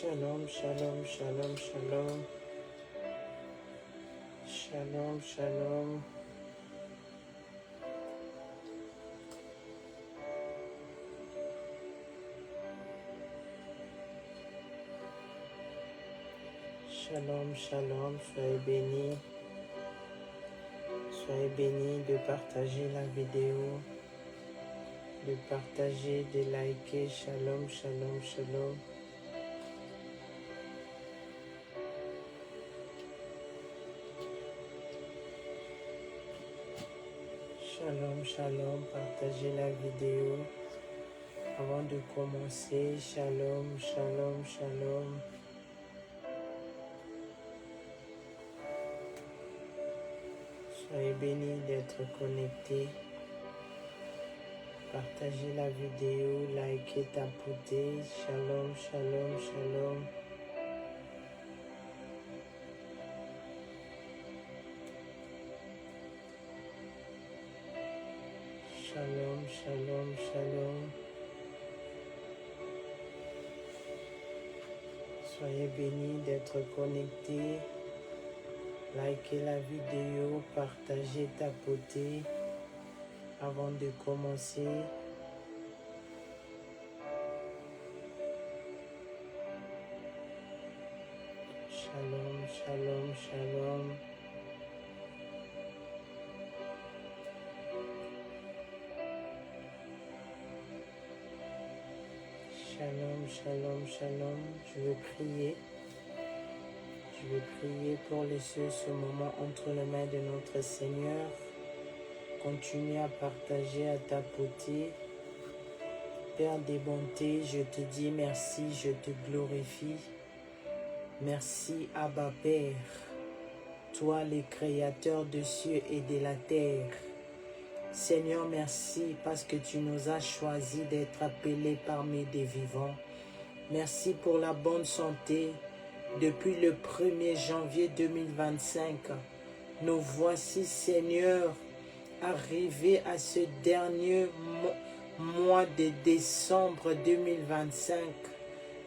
Shalom, shalom, shalom, shalom. Shalom, shalom. Shalom, shalom, soyez bénis. Soyez bénis de partager la vidéo, de partager, de liker. Shalom, shalom, shalom. Shalom, shalom, partagez la vidéo. Avant de commencer, shalom, shalom, shalom. Soyez bénis d'être connectés. Partagez la vidéo, likez, tapotez. Shalom, shalom, shalom. Shalom, shalom, shalom. Soyez bénis d'être connectés. Likez la vidéo, partagez, tapotez. Avant de commencer, shalom, shalom, shalom. Shalom, shalom, shalom. Je veux prier. Je veux prier pour laisser ce moment entre les mains de notre Seigneur. Continue à partager, à tapoter. Père des bontés, je te dis merci, je te glorifie. Merci Abba Père, toi le créateur des cieux et de la terre. Seigneur, merci parce que tu nous as choisis d'être appelés parmi des vivants. Merci pour la bonne santé. Depuis le 1er janvier 2025, nous voici, Seigneur, arrivés à ce dernier mois de décembre 2025.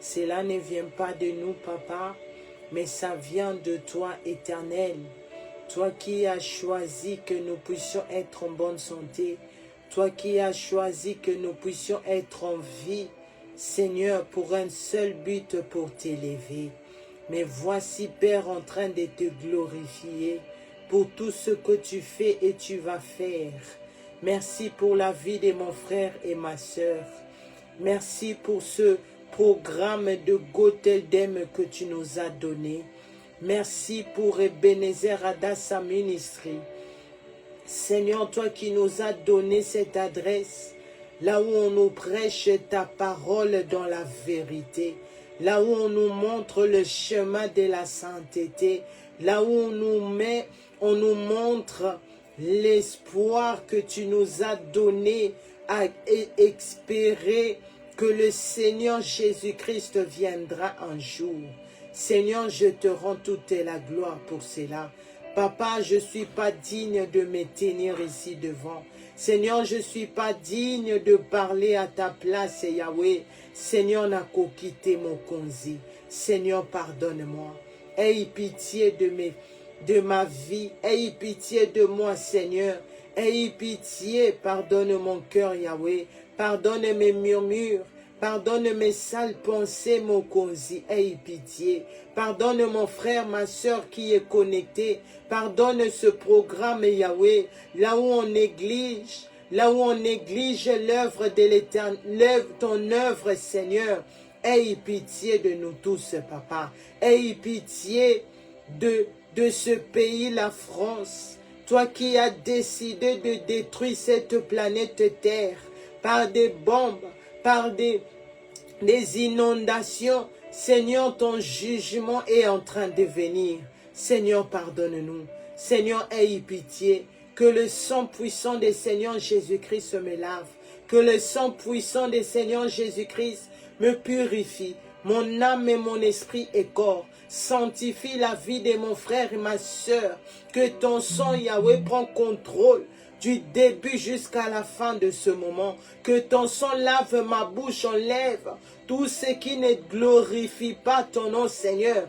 Cela ne vient pas de nous, Papa, mais ça vient de toi, Éternel. Toi qui as choisi que nous puissions être en bonne santé. Toi qui as choisi que nous puissions être en vie, Seigneur, pour un seul but, pour t'élever. Mais voici, Père, en train de te glorifier pour tout ce que tu fais et tu vas faire. Merci pour la vie de mon frère et ma sœur. Merci pour ce programme de Goteldem que tu nous as donné. Merci pour Ebenezer Adassa Ministry. Seigneur, toi qui nous as donné cette adresse, là où on nous prêche ta parole dans la vérité. Là où on nous montre le chemin de la sainteté, là où on nous montre l'espoir que tu nous as donné à espérer que le Seigneur Jésus-Christ viendra un jour. Seigneur, je te rends toute la gloire pour cela. Papa, je ne suis pas digne de me tenir ici devant. Seigneur, je ne suis pas digne de parler à ta place, Yahweh. Seigneur, n'a qu'au quitter mon konzi. Seigneur, pardonne-moi. Aie pitié de ma vie. Aie pitié de moi, Seigneur. Aie pitié, pardonne mon cœur, Yahweh. Pardonne mes murmures. Pardonne mes sales pensées, mon konzi. Aie pitié. Pardonne mon frère, ma soeur qui est connecté. Pardonne ce programme, Yahweh, là où on néglige l'œuvre de l'Éternel, ton œuvre, Seigneur. Aie pitié de nous tous, Papa. Aie pitié de ce pays, la France. Toi qui as décidé de détruire cette planète Terre par des bombes, par des inondations. Seigneur, ton jugement est en train de venir. Seigneur, pardonne-nous. Seigneur, aie pitié. Que le sang puissant du Seigneur Jésus-Christ me lave. Que le sang puissant du Seigneur Jésus-Christ me purifie, mon âme et mon esprit et corps. Sanctifie la vie de mon frère et ma soeur. Que ton sang, Yahweh, prend contrôle du début jusqu'à la fin de ce moment. Que ton sang lave ma bouche, enlève tout ce qui ne glorifie pas ton nom, Seigneur.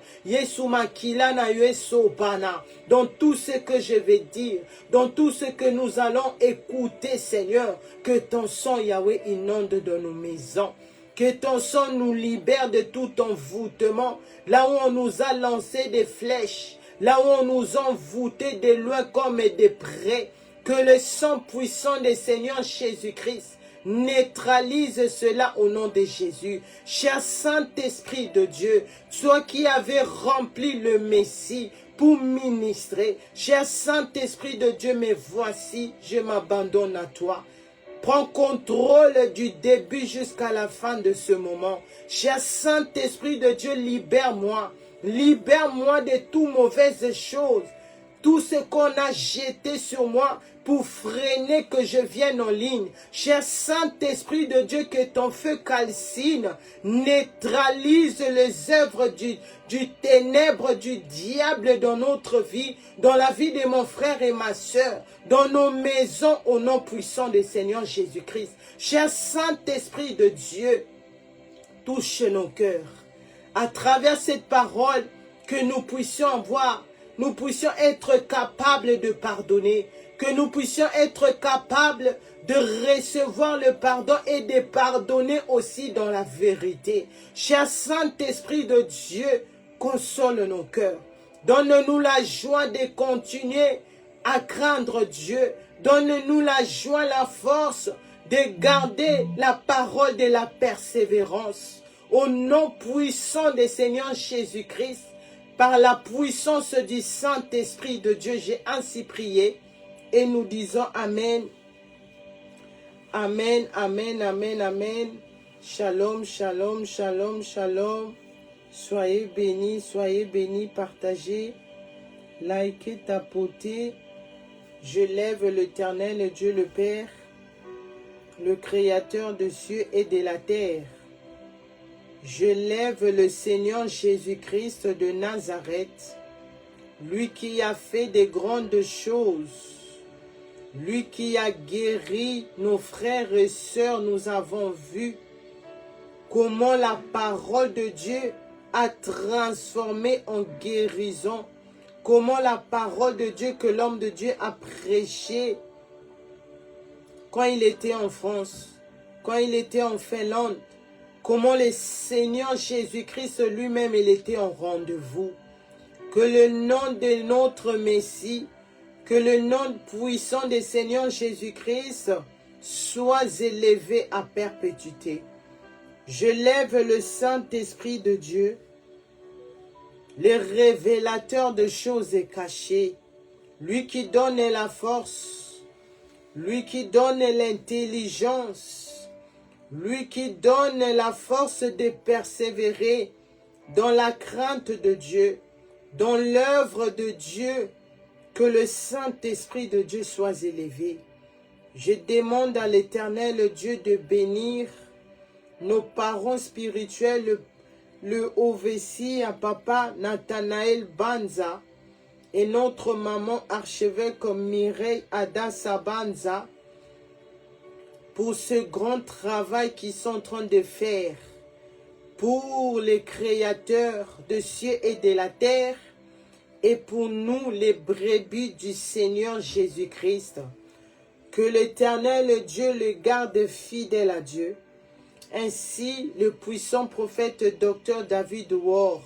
Dans tout ce que je vais dire, dans tout ce que nous allons écouter, Seigneur, que ton sang, Yahweh, inonde dans nos maisons. Que ton sang nous libère de tout envoûtement, là où on nous a lancé des flèches, là où on nous a envoûtés de loin comme de près. Que le sang puissant du Seigneur Jésus-Christ neutralise cela au nom de Jésus. Cher Saint-Esprit de Dieu, toi qui avais rempli le Messie pour ministrer, cher Saint-Esprit de Dieu, mais voici, je m'abandonne à toi. Prends contrôle du début jusqu'à la fin de ce moment. Cher Saint-Esprit de Dieu, libère-moi. Libère-moi de toutes mauvaises choses. Tout ce qu'on a jeté sur moi pour freiner que je vienne en ligne. Cher Saint-Esprit de Dieu, que ton feu calcine, neutralise les œuvres du ténèbre, du diable dans notre vie, dans la vie de mon frère et ma soeur, dans nos maisons, au nom puissant du Seigneur Jésus-Christ. Cher Saint-Esprit de Dieu, touche nos cœurs. À travers cette parole, que nous puissions voir, nous puissions être capables de pardonner, que nous puissions être capables de recevoir le pardon et de pardonner aussi dans la vérité. Cher Saint-Esprit de Dieu, console nos cœurs. Donne-nous la joie de continuer à craindre Dieu. Donne-nous la joie, la force de garder la parole de la persévérance. Au nom puissant du Seigneur Jésus-Christ, par la puissance du Saint-Esprit de Dieu, j'ai ainsi prié et nous disons Amen. Amen, Amen, Amen, Amen. Shalom, shalom, shalom, shalom. Soyez bénis, partagez, likez, tapotez. Je lève l'Éternel Dieu le Père, le Créateur des cieux et de la terre. Je lève le Seigneur Jésus-Christ de Nazareth, lui qui a fait de grandes choses, lui qui a guéri nos frères et sœurs. Nous avons vu comment la parole de Dieu a transformé en guérison, comment la parole de Dieu que l'homme de Dieu a prêché quand il était en France, quand il était en Finlande, comment le Seigneur Jésus-Christ lui-même, il était en rendez-vous. Que le nom de notre Messie, que le nom puissant du Seigneur Jésus-Christ soit élevé à perpétuité. Je lève le Saint-Esprit de Dieu, le révélateur de choses cachées, lui qui donne la force, lui qui donne l'intelligence, lui qui donne la force de persévérer dans la crainte de Dieu, dans l'œuvre de Dieu, que le Saint-Esprit de Dieu soit élevé. Je demande à l'Éternel Dieu de bénir nos parents spirituels, le Ovessi à papa Nathanaël Banza et notre maman archevêque Mireille Adassa Banza, pour ce grand travail qu'ils sont en train de faire pour les créateurs de cieux et de la terre et pour nous les brebis du Seigneur Jésus-Christ. Que l'Éternel Dieu le garde fidèle à Dieu. Ainsi le puissant prophète Dr David Ward,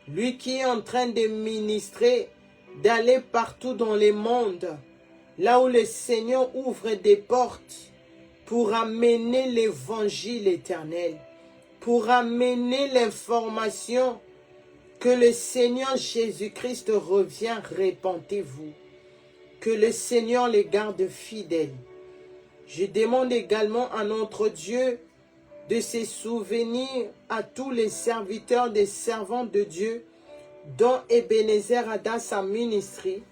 lui qui est en train de ministrer, d'aller partout dans le monde, là où le Seigneur ouvre des portes, pour amener l'évangile éternel, pour amener l'information que le Seigneur Jésus-Christ revient, répentez-vous. Que le Seigneur les garde fidèles. Je demande également à notre Dieu de se souvenir à tous les serviteurs des servants de Dieu, dont Ebenezer Adassa Ministry,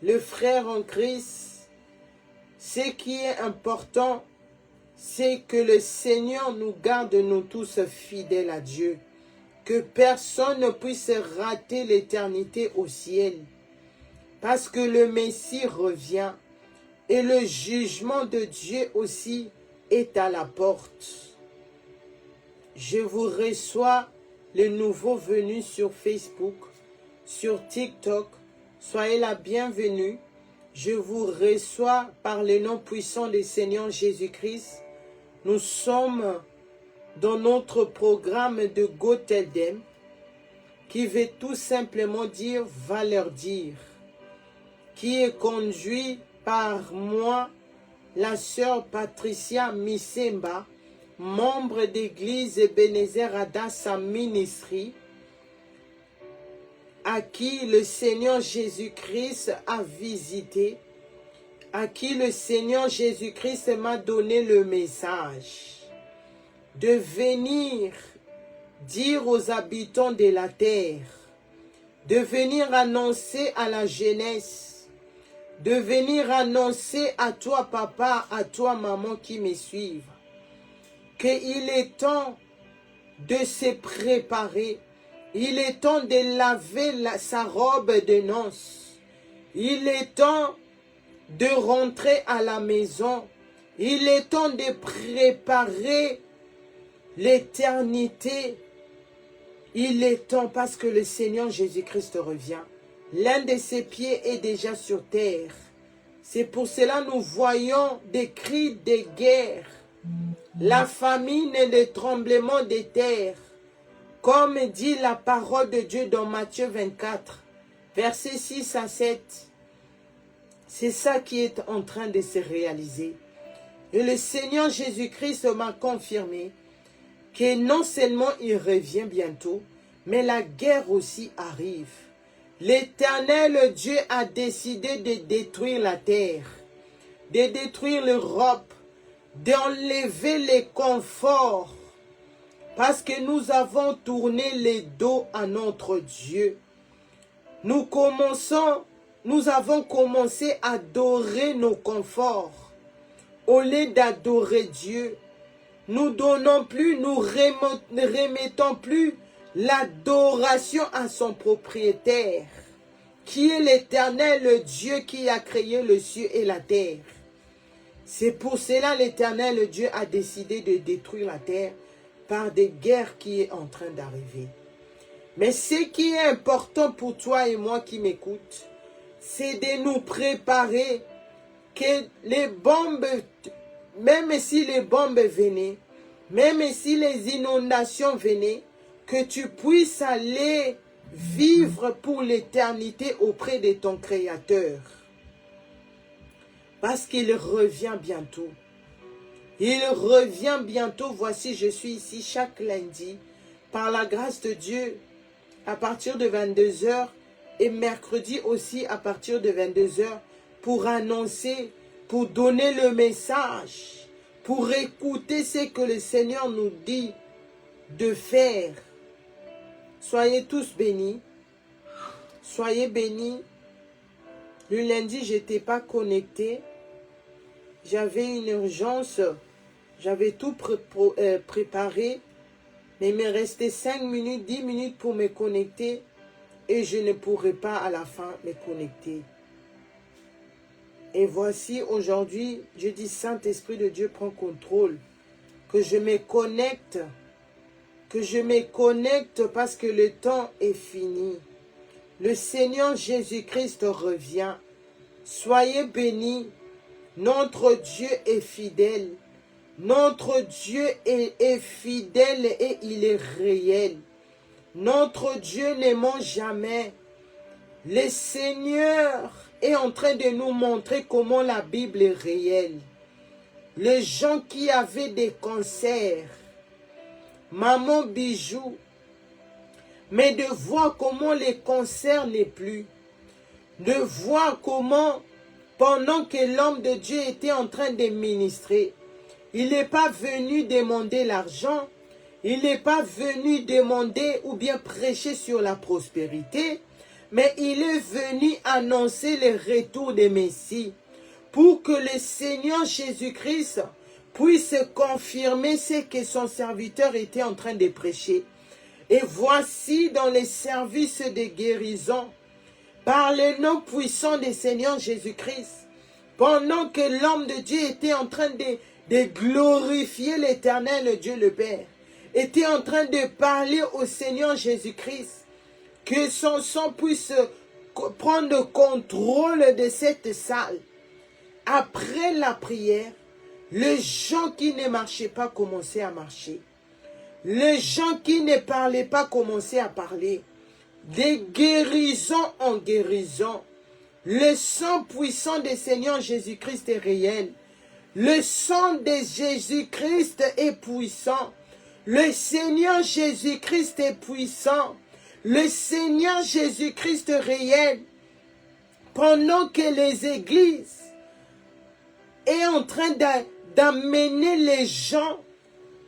le frère en Christ. Ce qui est important, c'est que le Seigneur nous garde, nous tous, fidèles à Dieu. Que personne ne puisse rater l'éternité au ciel. Parce que le Messie revient. Et le jugement de Dieu aussi est à la porte. Je vous reçois les nouveaux venus sur Facebook, sur TikTok. Soyez la bienvenue. Je vous reçois par le nom puissant du Seigneur Jésus-Christ. Nous sommes dans notre programme de Go Tell Them, qui veut tout simplement dire « va leur dire », qui est conduit par moi, la sœur Patricia Misemba, membre d'église Ebenezer Adassa Ministry, à qui le Seigneur Jésus-Christ a visité, à qui le Seigneur Jésus-Christ m'a donné le message de venir dire aux habitants de la terre, de venir annoncer à la jeunesse, de venir annoncer à toi papa, à toi maman qui me suivent, qu'il est temps de se préparer, il est temps de laver sa robe de noces, il est temps de rentrer à la maison, il est temps de préparer l'éternité, il est temps parce que le Seigneur Jésus-Christ revient. L'un de ses pieds est déjà sur terre. C'est pour cela que nous voyons des cris de guerre, la famine et le tremblement de terre. Comme dit la parole de Dieu dans Matthieu 24, versets 6 à 7. C'est ça qui est en train de se réaliser. Et le Seigneur Jésus-Christ m'a confirmé que non seulement il revient bientôt, mais la guerre aussi arrive. L'Éternel Dieu a décidé de détruire la terre, de détruire l'Europe, d'enlever les conforts, parce que nous avons tourné le dos à notre Dieu. Nous avons commencé à adorer nos conforts, au lieu d'adorer Dieu. Nous donnons plus, nous ne remettons plus l'adoration à son propriétaire, qui est l'Éternel, le Dieu qui a créé le ciel et la terre. C'est pour cela que l'Éternel, le Dieu, a décidé de détruire la terre par des guerres qui est en train d'arriver. Mais ce qui est important pour toi et moi qui m'écoutes, c'est de nous préparer que les bombes, même si les bombes venaient, même si les inondations venaient, que tu puisses aller vivre pour l'éternité auprès de ton Créateur. Parce qu'il revient bientôt. Il revient bientôt. Voici, je suis ici chaque lundi, par la grâce de Dieu, à partir de 22 h et mercredi aussi à partir de 22 h pour annoncer, pour donner le message, pour écouter ce que le Seigneur nous dit de faire. Soyez tous bénis. Soyez bénis. Le lundi, je n'étais pas connecté. J'avais une urgence. J'avais tout préparé. Mais il me restait 5 minutes, 10 minutes pour me connecter. Et je ne pourrais pas à la fin me connecter. Et voici aujourd'hui, je dis Saint-Esprit de Dieu prend contrôle. Que je me connecte. Que je me connecte parce que le temps est fini. Le Seigneur Jésus-Christ revient. Soyez bénis. Notre Dieu est fidèle. Notre Dieu est fidèle et il est réel. Notre Dieu ne ment jamais. Le Seigneur est en train de nous montrer comment la Bible est réelle. Les gens qui avaient des cancers, maman bijou, mais de voir comment les cancers n'est plus, de voir comment, pendant que l'homme de Dieu était en train de ministrer, il n'est pas venu demander l'argent, il n'est pas venu demander ou bien prêcher sur la prospérité, mais il est venu annoncer le retour des Messies, pour que le Seigneur Jésus-Christ puisse confirmer ce que son serviteur était en train de prêcher. Et voici dans les services de guérison, par le nom puissant du Seigneur Jésus-Christ, pendant que l'homme de Dieu était en train de glorifier l'Éternel, Dieu le Père, était en train de parler au Seigneur Jésus-Christ, que son sang puisse prendre contrôle de cette salle. Après la prière, les gens qui ne marchaient pas commençaient à marcher. Les gens qui ne parlaient pas commençaient à parler. De guérison en guérison. Le sang puissant du Seigneur Jésus-Christ est réel. Le sang de Jésus-Christ est puissant. Le Seigneur Jésus-Christ est puissant. Le Seigneur Jésus-Christ est réel. Pendant que les églises sont en train d'amener les gens,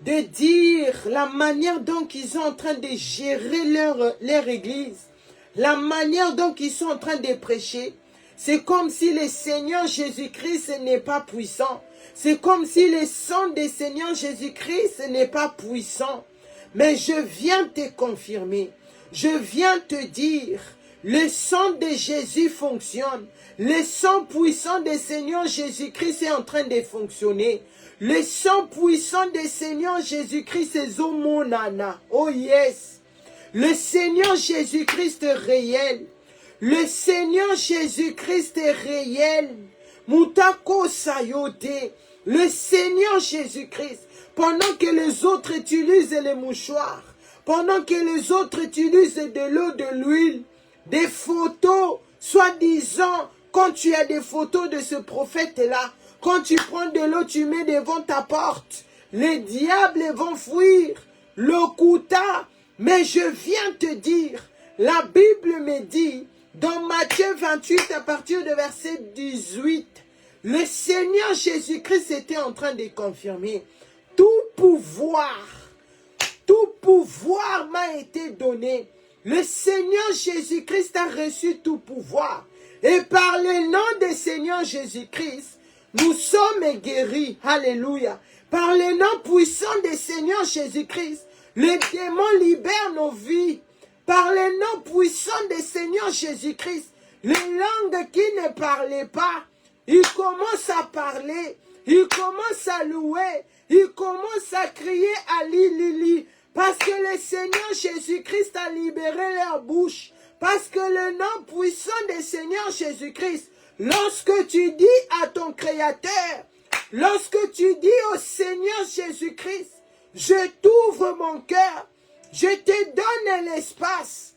de dire la manière dont ils sont en train de gérer leur église, la manière dont ils sont en train de prêcher, c'est comme si le Seigneur Jésus-Christ n'est pas puissant. C'est comme si le sang du Seigneur Jésus-Christ n'est pas puissant. Mais je viens te confirmer, je viens te dire, le sang de Jésus fonctionne. Le sang puissant du Seigneur Jésus-Christ est en train de fonctionner. Le sang puissant du Seigneur Jésus-Christ est Zomonana. Oh yes. Le Seigneur Jésus-Christ est réel. Le Seigneur Jésus-Christ est réel. Moutako Sayote. Le Seigneur Jésus-Christ. Pendant que les autres utilisent les mouchoirs. Pendant que les autres utilisent de l'eau, de l'huile. Des photos. Soi-disant, quand tu as des photos de ce prophète-là. Quand tu prends de l'eau, tu mets devant ta porte. Les diables vont fuir. Le couta. Mais je viens te dire, la Bible me dit, dans Matthieu 28, à partir de verset 18, le Seigneur Jésus-Christ était en train de confirmer. Tout pouvoir m'a été donné. Le Seigneur Jésus-Christ a reçu tout pouvoir. Et par le nom du Seigneur Jésus-Christ, nous sommes guéris. Alléluia. Par le nom puissant du Seigneur Jésus-Christ, les démons libèrent nos vies. Par le nom puissant du Seigneur Jésus-Christ, les langues qui ne parlaient pas, ils commencent à parler, ils commencent à louer, ils commencent à crier à Lili, parce que le Seigneur Jésus-Christ a libéré leur bouche. Parce que le nom puissant du Seigneur Jésus-Christ, lorsque tu dis à ton Créateur, lorsque tu dis au Seigneur Jésus-Christ, je t'ouvre mon cœur, je te donne l'espace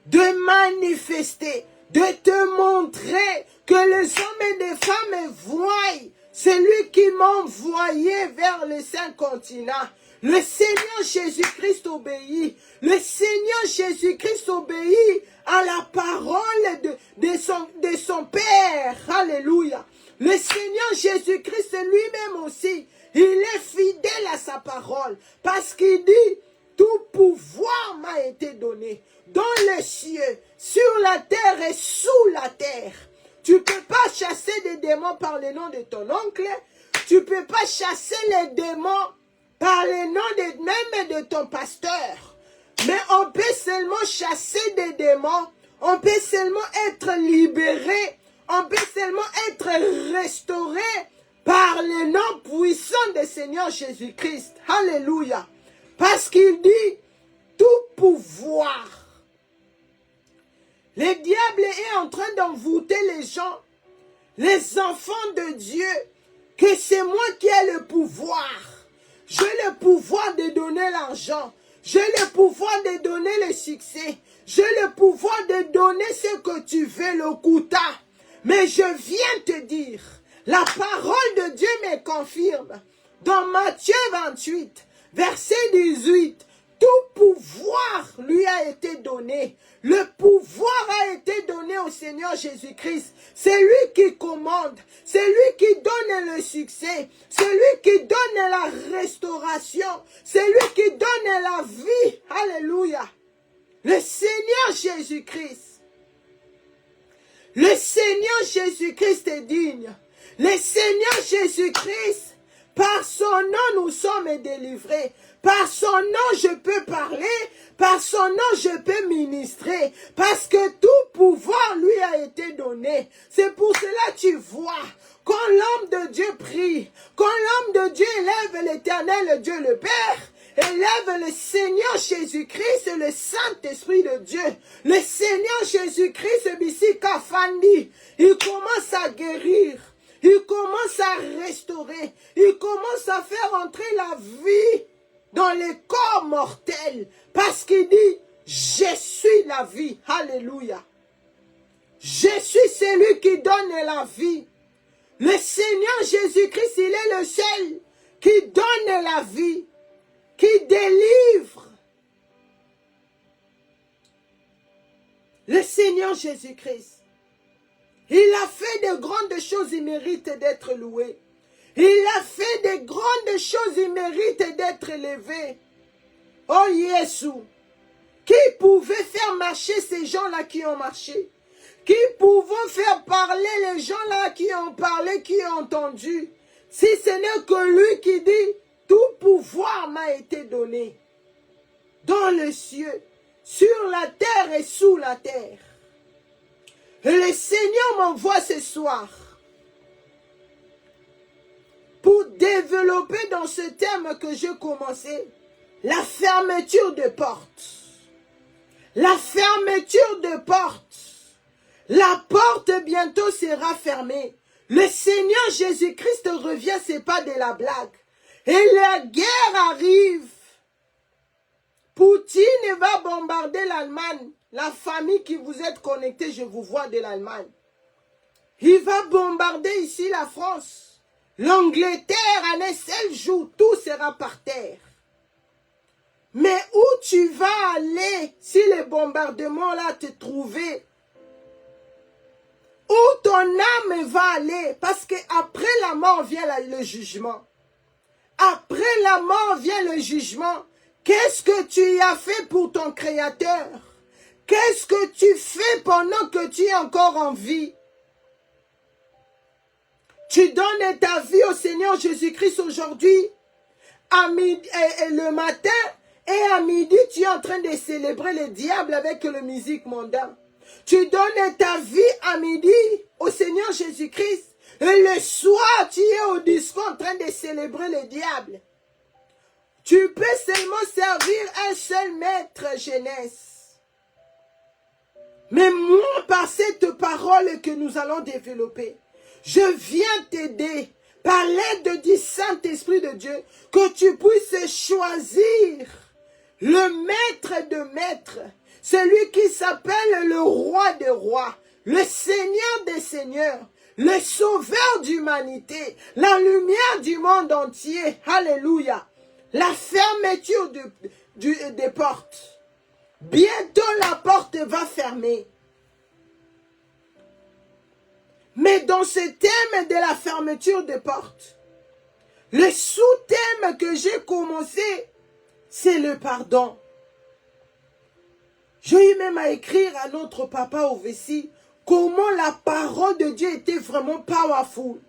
de manifester, de te montrer que les hommes et les femmes voient celui qui m'a envoyé vers les 5 continents. Le Seigneur Jésus-Christ obéit. Le Seigneur Jésus-Christ obéit à la parole de son Père. Alléluia. Le Seigneur Jésus-Christ lui-même aussi, il est fidèle à sa parole. Parce qu'il dit, tout pouvoir m'a été donné dans les cieux, sur la terre et sous la terre. Tu ne peux pas chasser des démons par le nom de ton oncle. Tu ne peux pas chasser les démons par le nom même de ton pasteur. Mais on peut seulement chasser des démons. On peut seulement être libéré. On peut seulement être restauré par le nom puissant du Seigneur Jésus-Christ. Alléluia. Parce qu'il dit, tout pouvoir. Le diable est en train d'envoûter les gens, les enfants de Dieu, que c'est moi qui ai le pouvoir. J'ai le pouvoir de donner l'argent. J'ai le pouvoir de donner le succès. J'ai le pouvoir de donner ce que tu veux, le quota. Mais je viens te dire, la parole de Dieu me confirme. Dans Matthieu 28, verset 18, tout pouvoir lui a été donné. Le pouvoir a été donné au Seigneur Jésus-Christ. C'est lui qui commande. C'est lui qui donne le succès. C'est lui qui donne la restauration. C'est lui qui donne la vie. Alléluia. Le Seigneur Jésus-Christ. Le Seigneur Jésus-Christ est digne. Le Seigneur Jésus-Christ Par son nom, nous sommes délivrés. Par son nom, je peux parler. Par son nom, je peux ministrer. Parce que tout pouvoir lui a été donné. C'est pour cela que tu vois, quand l'homme de Dieu prie, quand l'homme de Dieu élève l'Éternel, Dieu le Père, élève le Seigneur Jésus-Christ et le Saint-Esprit de Dieu. Le Seigneur Jésus-Christ, Bissika Fandi, il commence à guérir. Il commence à restaurer. Il commence à faire entrer la vie dans les corps mortels. Parce qu'il dit, je suis la vie. Alléluia. Je suis celui qui donne la vie. Le Seigneur Jésus-Christ, il est le seul qui donne la vie, qui délivre. Le Seigneur Jésus-Christ. Il a fait de grandes choses, il mérite d'être loué. Il a fait de grandes choses, il mérite d'être élevé. Oh Jésus, qui pouvait faire marcher ces gens-là qui ont marché? Qui pouvait faire parler les gens-là qui ont parlé, qui ont entendu? Si ce n'est que lui qui dit, tout pouvoir m'a été donné. Dans les cieux, sur la terre et sous la terre. Et le Seigneur m'envoie ce soir pour développer dans ce thème que j'ai commencé, la fermeture de portes. La fermeture de portes. La porte bientôt sera fermée. Le Seigneur Jésus-Christ revient, c'est pas de la blague. Et la guerre arrive. Poutine va bombarder l'Allemagne. La famille qui vous êtes connectée, je vous vois de l'Allemagne. Il va bombarder ici la France. L'Angleterre, en un seul jour, tout sera par terre. Mais où tu vas aller si les bombardements là te trouvaient? Où ton âme va aller? Parce qu'après la mort vient le jugement. Après la mort vient le jugement. Qu'est-ce que tu as fait pour ton Créateur? Qu'est-ce que tu fais pendant que tu es encore en vie? Tu donnes ta vie au Seigneur Jésus-Christ aujourd'hui, à midi, et le matin, et à midi, tu es en train de célébrer le diable avec la musique mondaine. Tu donnes ta vie à midi au Seigneur Jésus-Christ, et le soir, tu es au disco en train de célébrer le diable. Tu peux seulement servir un seul maître jeunesse. Mais moi, par cette parole que nous allons développer, je viens t'aider par l'aide du Saint-Esprit de Dieu, que tu puisses choisir le maître de maîtres, celui qui s'appelle le roi des rois, le Seigneur des seigneurs, le sauveur d'humanité, la lumière du monde entier. Alléluia. La fermeture des portes. Bientôt la porte va fermer. Mais dans ce thème de la fermeture des portes, le sous-thème que j'ai commencé, c'est le pardon. J'ai eu même à écrire à notre papa au Vessie comment la parole de Dieu était vraiment powerful.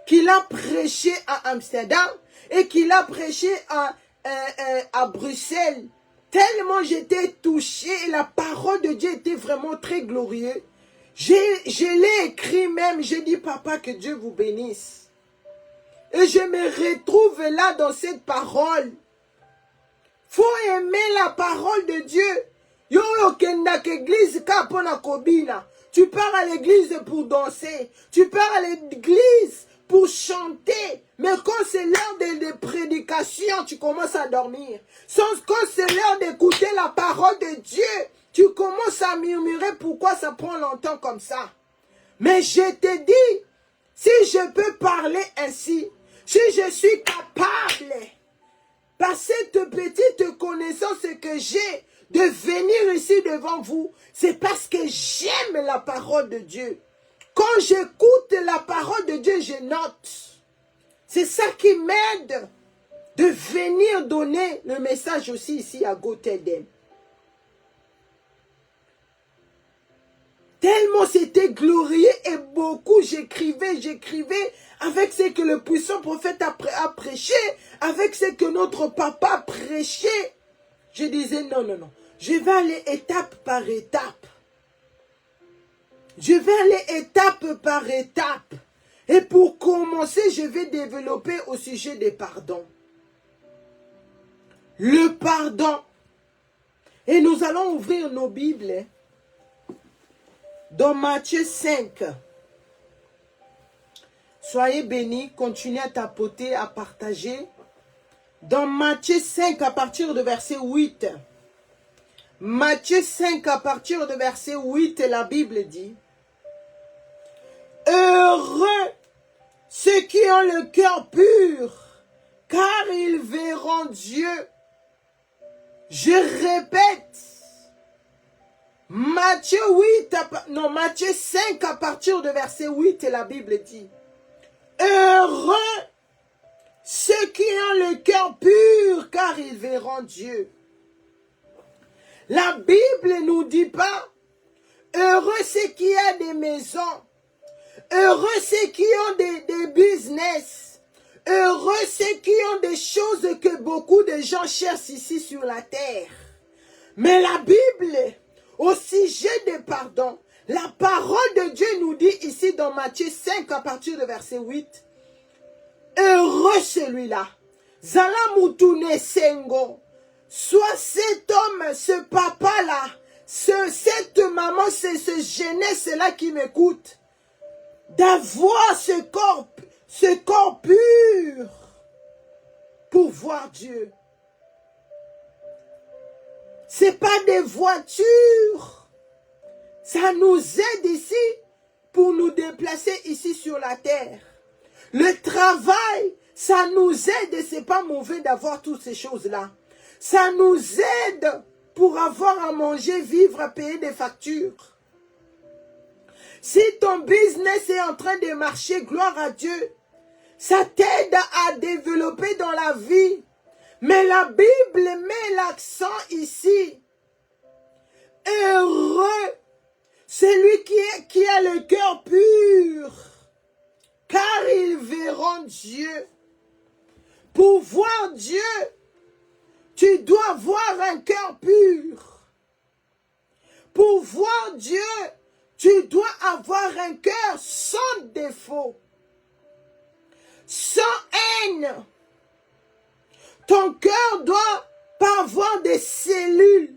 Qu'il a prêché à Amsterdam et qu'il a prêché à Bruxelles. Tellement j'étais touchée et la parole de Dieu était vraiment très glorieuse. Je l'ai écrit même, j'ai dit papa que Dieu vous bénisse. Et je me retrouve là dans cette parole. Faut aimer la parole de Dieu. Yo kendak église kapona kobina. Tu pars à l'église pour danser. Tu pars à l'église pour chanter. Mais quand c'est l'heure de prédication, tu commences à dormir. Quand c'est l'heure d'écouter la parole de Dieu, tu commences à murmurer pourquoi ça prend longtemps comme ça. Mais je te dis, si je peux parler ainsi, si je suis capable, par cette petite connaissance que j'ai, de venir ici devant vous, c'est parce que j'aime la parole de Dieu. Quand j'écoute la parole de Dieu, je note. C'est ça qui m'aide de venir donner le message aussi ici à Gothedem. Tellement c'était glorieux et beaucoup, j'écrivais avec ce que le puissant prophète a prêché, avec ce que notre papa prêchait. Je disais non, non, non. Je vais aller étape par étape. Je vais aller étape par étape. Et pour commencer, je vais développer au sujet des pardons. Le pardon. Et nous allons ouvrir nos Bibles dans Matthieu 5. Soyez bénis, continuez à tapoter, à partager. Dans Matthieu 5 à partir de verset 8. Matthieu 5 à partir de verset 8, la Bible dit: heureux ceux qui ont le cœur pur, car ils verront Dieu. Je répète, Matthieu 5 à partir de verset 8, la Bible dit: heureux ceux qui ont le cœur pur, car ils verront Dieu. La Bible ne nous dit pas heureux ceux qui ont des maisons, heureux ceux qui ont des business, heureux ceux qui ont des choses que beaucoup de gens cherchent ici sur la terre. Mais la Bible, au sujet des pardons, la parole de Dieu nous dit ici dans Matthieu 5 à partir de verset 8, heureux celui-là, Zala Mutune Sengo, soit cet homme, ce papa-là, cette maman, ce jeunesse-là qui m'écoute, d'avoir ce corps pur pour voir Dieu. C'est pas des voitures. Ça nous aide ici pour nous déplacer ici sur la terre. Le travail, ça nous aide et c'est pas mauvais d'avoir toutes ces choses-là. Ça nous aide pour avoir à manger, vivre, à payer des factures. Si ton business est en train de marcher, gloire à Dieu, ça t'aide à développer dans la vie. Mais la Bible met l'accent ici. Heureux celui qui a le cœur pur, car ils verront Dieu. Pour voir Dieu, tu dois avoir un cœur pur. Pour voir Dieu, tu dois avoir un cœur sans défaut, sans haine. Ton cœur doit pas avoir des cellules.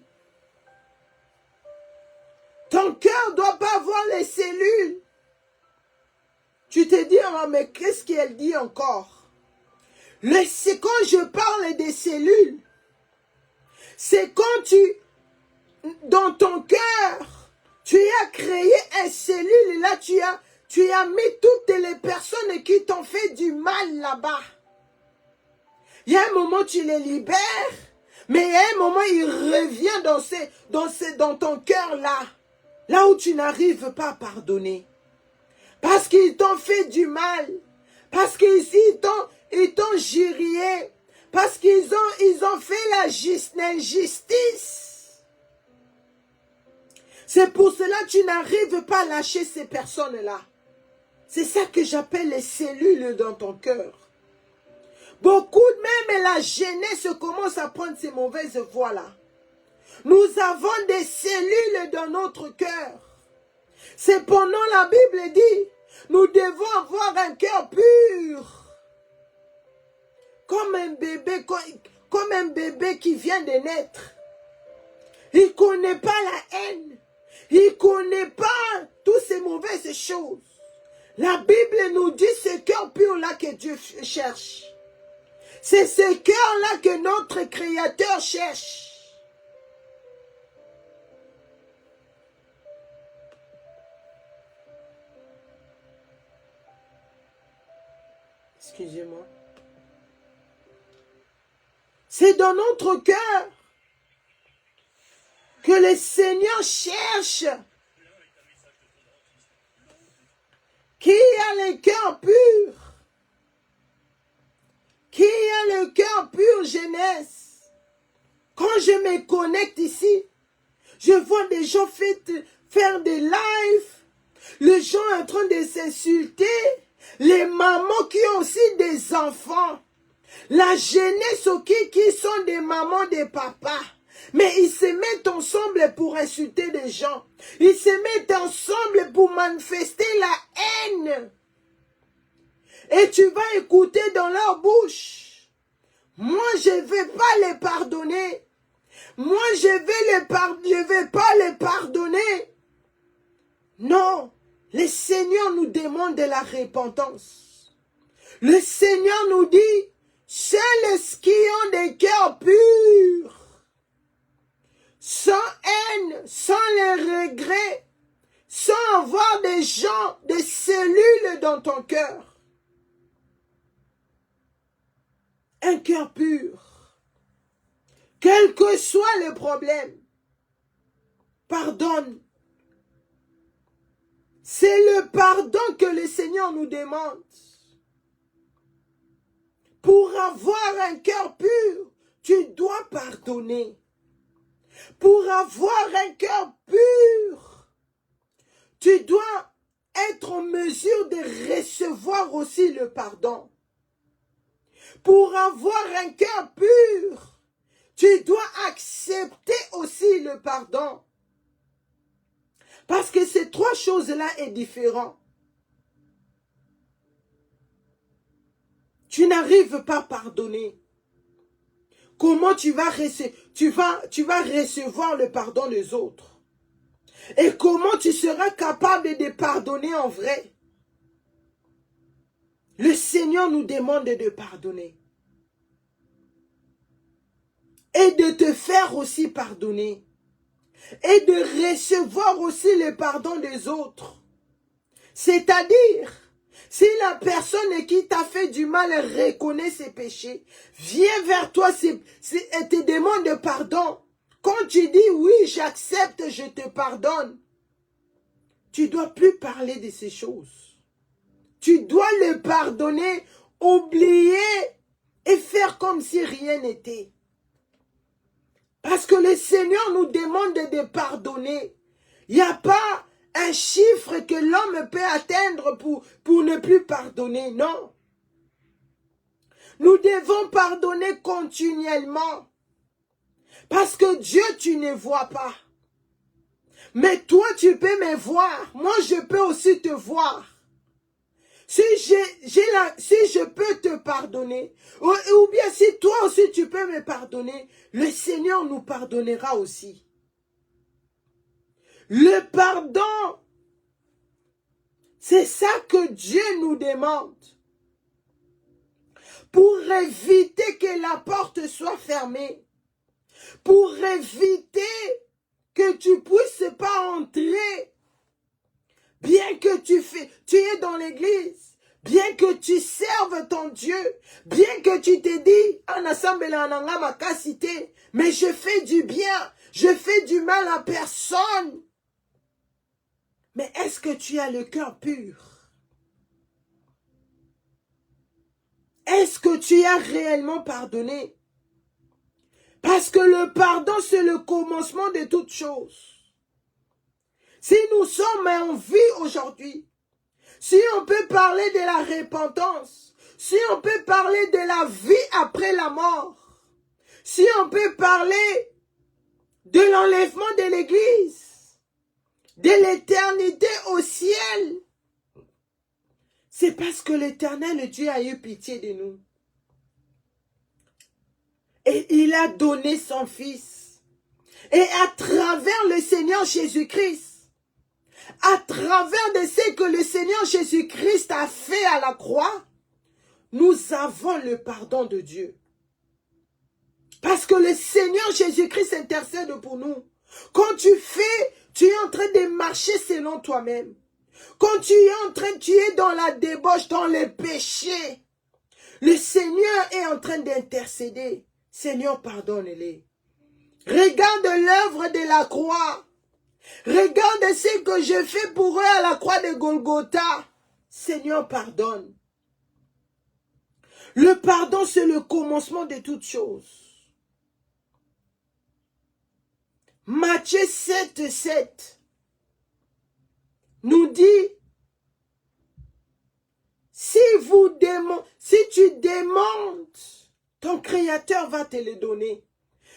Ton cœur doit pas avoir les cellules. Tu te dis, oh, mais qu'est-ce qu'elle dit encore? C'est quand je parle des cellules, c'est quand dans ton cœur, tu as créé une cellule et là tu as mis toutes les personnes qui t'ont fait du mal là-bas. Il y a un moment tu les libères, mais il y a un moment il revient dans ton cœur là où tu n'arrives pas à pardonner. Parce qu'ils t'ont fait du mal, parce qu'ils t'ont gérié, parce qu'ils ont fait l'injustice. C'est pour cela que tu n'arrives pas à lâcher ces personnes-là. C'est ça que j'appelle les cellules dans ton cœur. Beaucoup, même la jeunesse commence à prendre ces mauvaises voies-là. Nous avons des cellules dans notre cœur. Cependant, la Bible dit, nous devons avoir un cœur pur. Comme un bébé qui vient de naître. Il ne connaît pas la haine. Il ne connaît pas toutes ces mauvaises choses. La Bible nous dit ce cœur pur-là que Dieu cherche. C'est ce cœur-là que notre Créateur cherche. Excusez-moi. C'est dans notre cœur que le Seigneur cherche. Qui a le cœur pur? Qui a le cœur pur, jeunesse? Quand je me connecte ici, je vois des gens faire des lives, les gens en train de s'insulter, les mamans qui ont aussi des enfants, la jeunesse qui sont des mamans, des papas. Mais ils se mettent ensemble pour insulter des gens. Ils se mettent ensemble pour manifester la haine. Et tu vas écouter dans leur bouche. Moi, je ne vais pas les pardonner. Moi, je ne vais pas les pardonner. Non, le Seigneur nous demande de la repentance. Le Seigneur nous dit, seuls les qui ont des cœurs purs, sans haine, sans les regrets, sans avoir des gens, des cellules dans ton cœur. Un cœur pur. Quel que soit le problème, pardonne. C'est le pardon que le Seigneur nous demande. Pour avoir un cœur pur, tu dois pardonner. Pour avoir un cœur pur, tu dois être en mesure de recevoir aussi le pardon. Pour avoir un cœur pur, tu dois accepter aussi le pardon. Parce que ces trois choses-là sont différentes. Tu n'arrives pas à pardonner. Comment tu vas recevoir le pardon des autres? Et comment tu seras capable de pardonner en vrai? Le Seigneur nous demande de pardonner. Et de te faire aussi pardonner. Et de recevoir aussi le pardon des autres. C'est-à-dire, si la personne qui t'a fait du mal reconnaît ses péchés, vient vers toi et te demande pardon. Quand tu dis oui, j'accepte, je te pardonne, tu ne dois plus parler de ces choses. Tu dois le pardonner, oublier et faire comme si rien n'était. Parce que le Seigneur nous demande de pardonner. Il n'y a pas un chiffre que l'homme peut atteindre pour ne plus pardonner. Non. Nous devons pardonner continuellement. Parce que Dieu, tu ne vois pas. Mais toi, tu peux me voir. Moi, je peux aussi te voir. Si je peux te pardonner, ou bien si toi aussi tu peux me pardonner, le Seigneur nous pardonnera aussi. Le pardon, c'est ça que Dieu nous demande. Pour éviter que la porte soit fermée. Pour éviter que tu ne puisses pas entrer. Bien que tu es dans l'église, bien que tu serves ton Dieu, bien que tu te dis, en assemblée en ma cité, mais je fais du bien, je fais du mal à personne. Mais est-ce que tu as le cœur pur? Est-ce que tu as réellement pardonné? Parce que le pardon, c'est le commencement de toutes choses. Si nous sommes en vie aujourd'hui, si on peut parler de la repentance, si on peut parler de la vie après la mort, si on peut parler de l'enlèvement de l'Église, de l'éternité au ciel, c'est parce que l'Éternel Dieu a eu pitié de nous. Et il a donné son Fils. Et à travers le Seigneur Jésus-Christ, à travers de ce que le Seigneur Jésus-Christ a fait à la croix, nous avons le pardon de Dieu. Parce que le Seigneur Jésus-Christ intercède pour nous. Quand tu es en train de marcher selon toi-même. Quand tu es dans la débauche, dans le péché, le Seigneur est en train d'intercéder. Seigneur, pardonne-les. Regarde l'œuvre de la croix. Regarde ce que je fais pour eux à la croix de Golgotha. Seigneur, pardonne. Le pardon, c'est le commencement de toutes choses. Matthieu 7, 7. nous dit, si tu demandes, ton Créateur va te le donner.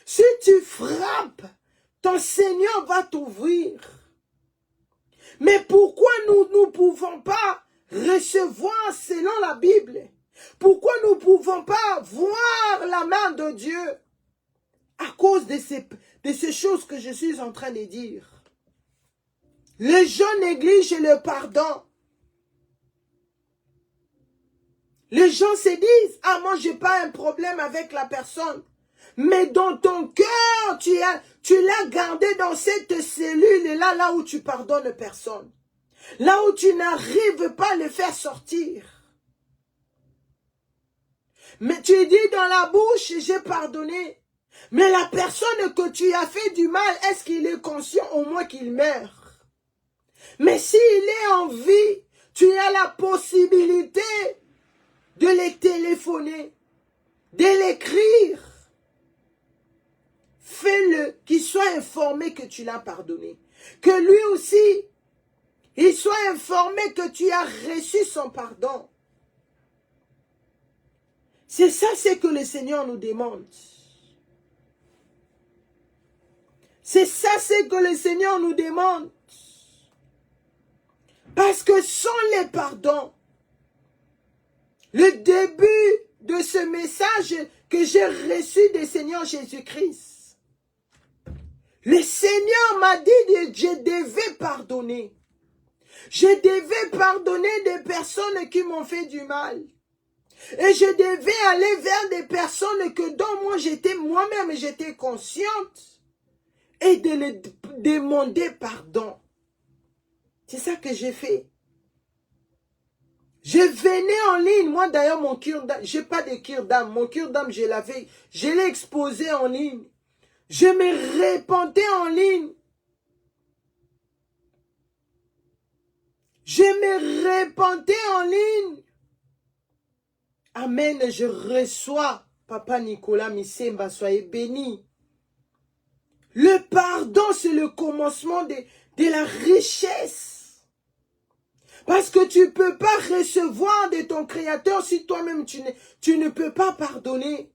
Si tu frappes, ton Seigneur va t'ouvrir. Mais pourquoi nous ne pouvons pas recevoir selon la Bible? Pourquoi nous ne pouvons pas voir la main de Dieu? À cause de ces choses que je suis en train de dire. Les gens négligent le pardon. Les gens se disent, ah moi j'ai pas un problème avec la personne. Mais dans ton cœur, tu l'as gardé dans cette cellule là où tu pardonnes personne. Là où tu n'arrives pas à le faire sortir. Mais tu dis dans la bouche, j'ai pardonné. Mais la personne que tu as fait du mal, est-ce qu'il est conscient au moins qu'il meurt? Mais s'il est en vie, tu as la possibilité de les téléphoner, de l'écrire. Fais-le, qu'il soit informé que tu l'as pardonné. Que lui aussi, il soit informé que tu as reçu son pardon. C'est ça ce que le Seigneur nous demande. C'est ça ce que le Seigneur nous demande. Parce que sans les pardons, le début de ce message que j'ai reçu du Seigneur Jésus-Christ, le Seigneur m'a dit que je devais pardonner. Je devais pardonner des personnes qui m'ont fait du mal. Et je devais aller vers des personnes que dont moi-même j'étais consciente et de les demander pardon. C'est ça que j'ai fait. Je venais en ligne. Moi d'ailleurs, mon cure d'âme, j'ai pas de cure d'âme. Mon cure d'âme, je l'ai exposé en ligne. Je me repentais en ligne. Je me repentais en ligne. Amen, je reçois. Papa Nicolas Misemba, soyez béni. Le pardon, c'est le commencement de la richesse. Parce que tu ne peux pas recevoir de ton Créateur si toi-même tu ne peux pas pardonner.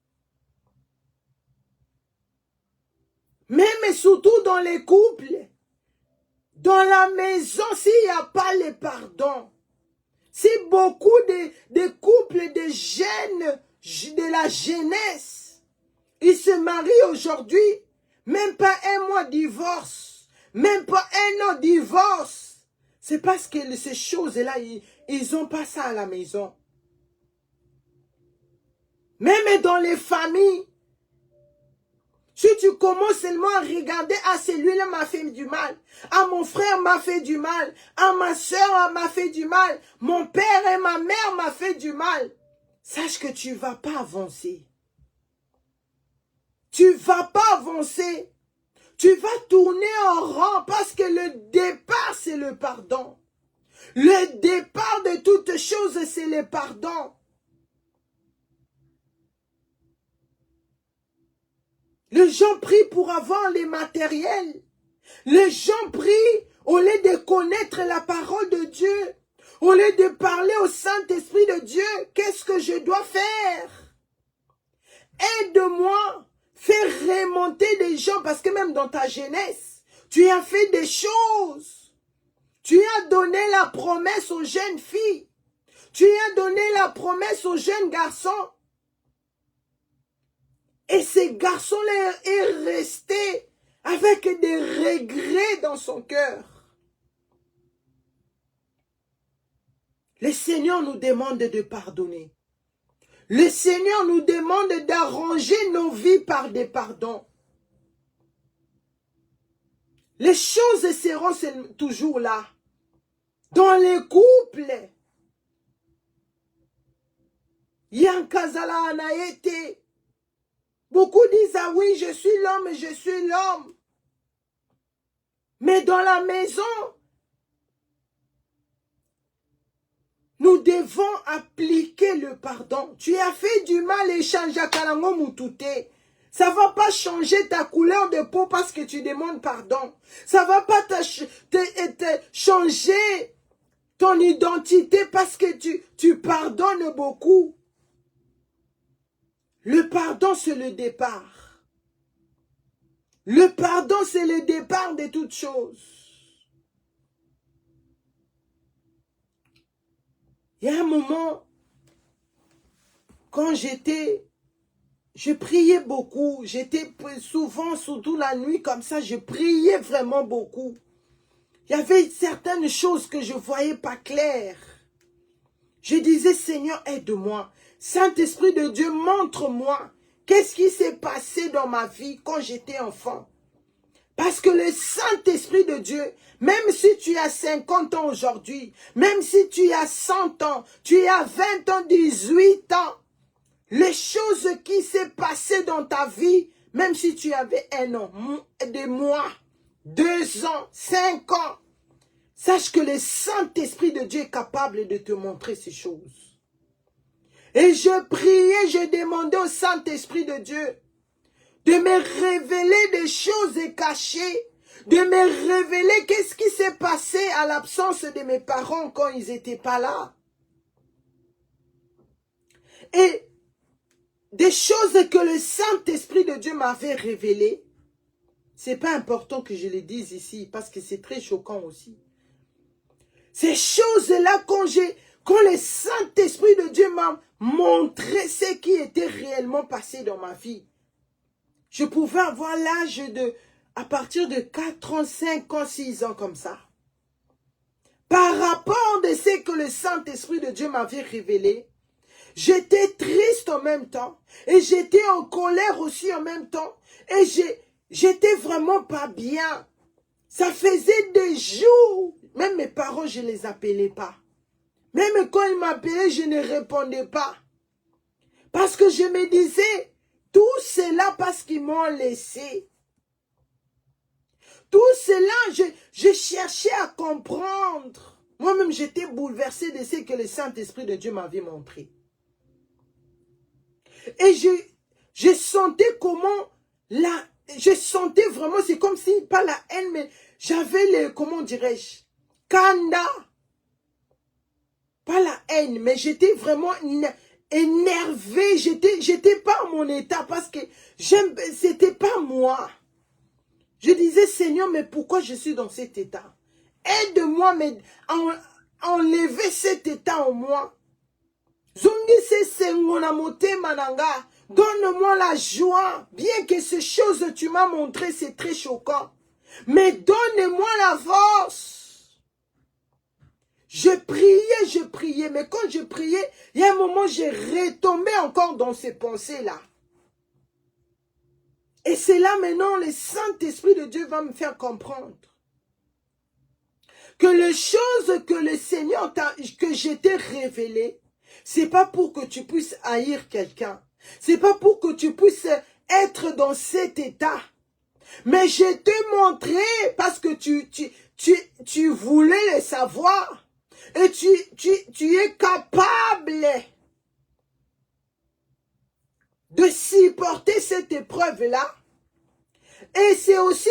Même et surtout dans les couples. Dans la maison, s'il n'y a pas le pardon. Si beaucoup de couples, de jeunes, de la jeunesse, ils se marient aujourd'hui, même pas un mois divorce, même pas un an divorce. C'est parce que ces choses-là, ils n'ont pas ça à la maison. Même dans les familles, si tu commences seulement à regarder, ah celui-là m'a fait du mal, ah mon frère m'a fait du mal, ah ma soeur m'a fait du mal, mon père et ma mère m'a fait du mal, sache que tu ne vas pas avancer. Tu ne vas pas avancer. Tu vas tourner en rond parce que le départ, c'est le pardon. Le départ de toutes choses, c'est le pardon. Les gens prient pour avoir les matériels. Les gens prient au lieu de connaître la parole de Dieu. Au lieu de parler au Saint-Esprit de Dieu, qu'est-ce que je dois faire? Aide-moi. Fais remonter des gens parce que même dans ta jeunesse, tu as fait des choses. Tu as donné la promesse aux jeunes filles. Tu as donné la promesse aux jeunes garçons. Et ces garçons-là est resté avec des regrets dans son cœur. Le Seigneur nous demande de pardonner. Le Seigneur nous demande d'arranger nos vies par des pardons. Les choses seront toujours là. Dans les couples, Yankazala Anaete. Beaucoup disent, ah oui, je suis l'homme, je suis l'homme. Mais dans la maison, nous devons appliquer le pardon. Tu as fait du mal et change à Kalango Moutouté. Ça ne va pas changer ta couleur de peau parce que tu demandes pardon. Ça ne va pas te changer ton identité parce que tu pardonnes beaucoup. Le pardon, c'est le départ. Le pardon, c'est le départ de toutes choses. Il y a un moment, quand je priais beaucoup. J'étais souvent, surtout la nuit comme ça, je priais vraiment beaucoup. Il y avait certaines choses que je ne voyais pas claires. Je disais, Seigneur, aide-moi. Saint-Esprit de Dieu, montre-moi qu'est-ce qui s'est passé dans ma vie quand j'étais enfant. Parce que le Saint-Esprit de Dieu, même si tu as 50 ans aujourd'hui, même si tu as 100 ans, tu as 20 ans, 18 ans, les choses qui s'est passées dans ta vie, même si tu avais 1 an, des mois, 2 ans, 5 ans, sache que le Saint-Esprit de Dieu est capable de te montrer ces choses. Et je priais, je demandais au Saint-Esprit de Dieu de me révéler des choses cachées, de me révéler qu'est-ce qui s'est passé à l'absence de mes parents quand ils n'étaient pas là. Et des choses que le Saint-Esprit de Dieu m'avait révélées, c'est pas important que je les dise ici, parce que c'est très choquant aussi. Ces choses-là, quand le Saint-Esprit de Dieu m'a montré ce qui était réellement passé dans ma vie, je pouvais avoir l'âge à partir de 4 ans, 5 ans, 6 ans comme ça. Par rapport de ce que le Saint-Esprit de Dieu m'avait révélé, j'étais triste en même temps. Et j'étais en colère aussi en même temps. Et j'étais vraiment pas bien. Ça faisait des jours. Même mes parents, je ne les appelais pas. Même quand ils m'appelaient, je ne répondais pas. Parce que je me disais, tout cela parce qu'ils m'ont laissé. Tout cela, je cherchais à comprendre. Moi-même, j'étais bouleversée de ce que le Saint-Esprit de Dieu m'avait montré. Et je sentais comment, je sentais vraiment, c'est comme si, pas la haine, mais j'avais comment dirais-je, kanda. Pas la haine, mais j'étais vraiment énervée, j'étais pas à mon état parce que c'était pas moi. Je disais, Seigneur, mais pourquoi je suis dans cet état? Aide-moi à enlever cet état en moi. Donne-moi la joie. Bien que ces choses que tu m'as montrées, c'est très choquant. Mais donne-moi la force. Je priais. Mais quand je priais, il y a un moment, j'ai retombé encore dans ces pensées-là. Et c'est là maintenant, le Saint-Esprit de Dieu va me faire comprendre que les choses que le Seigneur que je t'ai révélées, c'est pas pour que tu puisses haïr quelqu'un. C'est pas pour que tu puisses être dans cet état. Mais je t'ai montré parce que tu voulais le savoir. Et tu es capable de supporter cette épreuve-là. Et c'est aussi,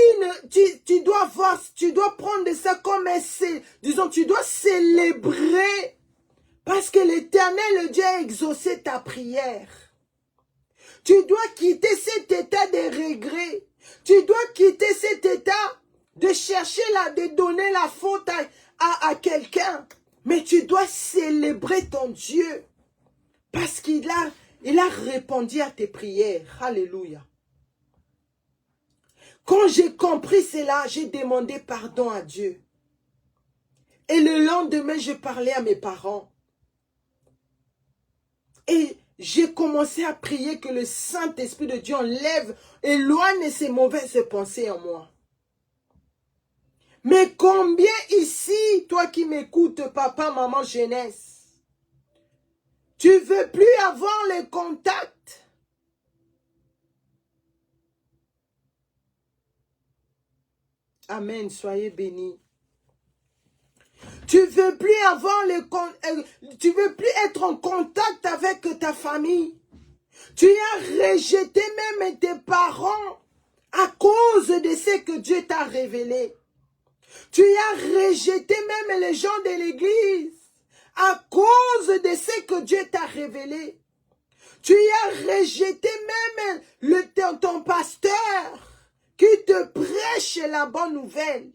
tu dois voir, tu dois prendre ça comme disons, tu dois célébrer. Parce que l'Éternel, Dieu, a exaucé ta prière. Tu dois quitter cet état de regret. Tu dois quitter cet état de chercher de donner la faute à quelqu'un. Mais tu dois célébrer ton Dieu. Parce qu'il a répondu à tes prières. Alléluia. Quand j'ai compris cela, j'ai demandé pardon à Dieu. Et le lendemain, je parlais à mes parents. Et j'ai commencé à prier que le Saint-Esprit de Dieu éloigne ces mauvaises pensées en moi. Mais combien ici, toi qui m'écoutes, papa, maman, jeunesse, tu veux plus avoir les contacts? Amen, soyez bénis. Tu veux plus avoir tu veux plus être en contact avec ta famille. Tu as rejeté même tes parents à cause de ce que Dieu t'a révélé. Tu as rejeté même les gens de l'église à cause de ce que Dieu t'a révélé. Tu as rejeté même ton pasteur qui te prêche la bonne nouvelle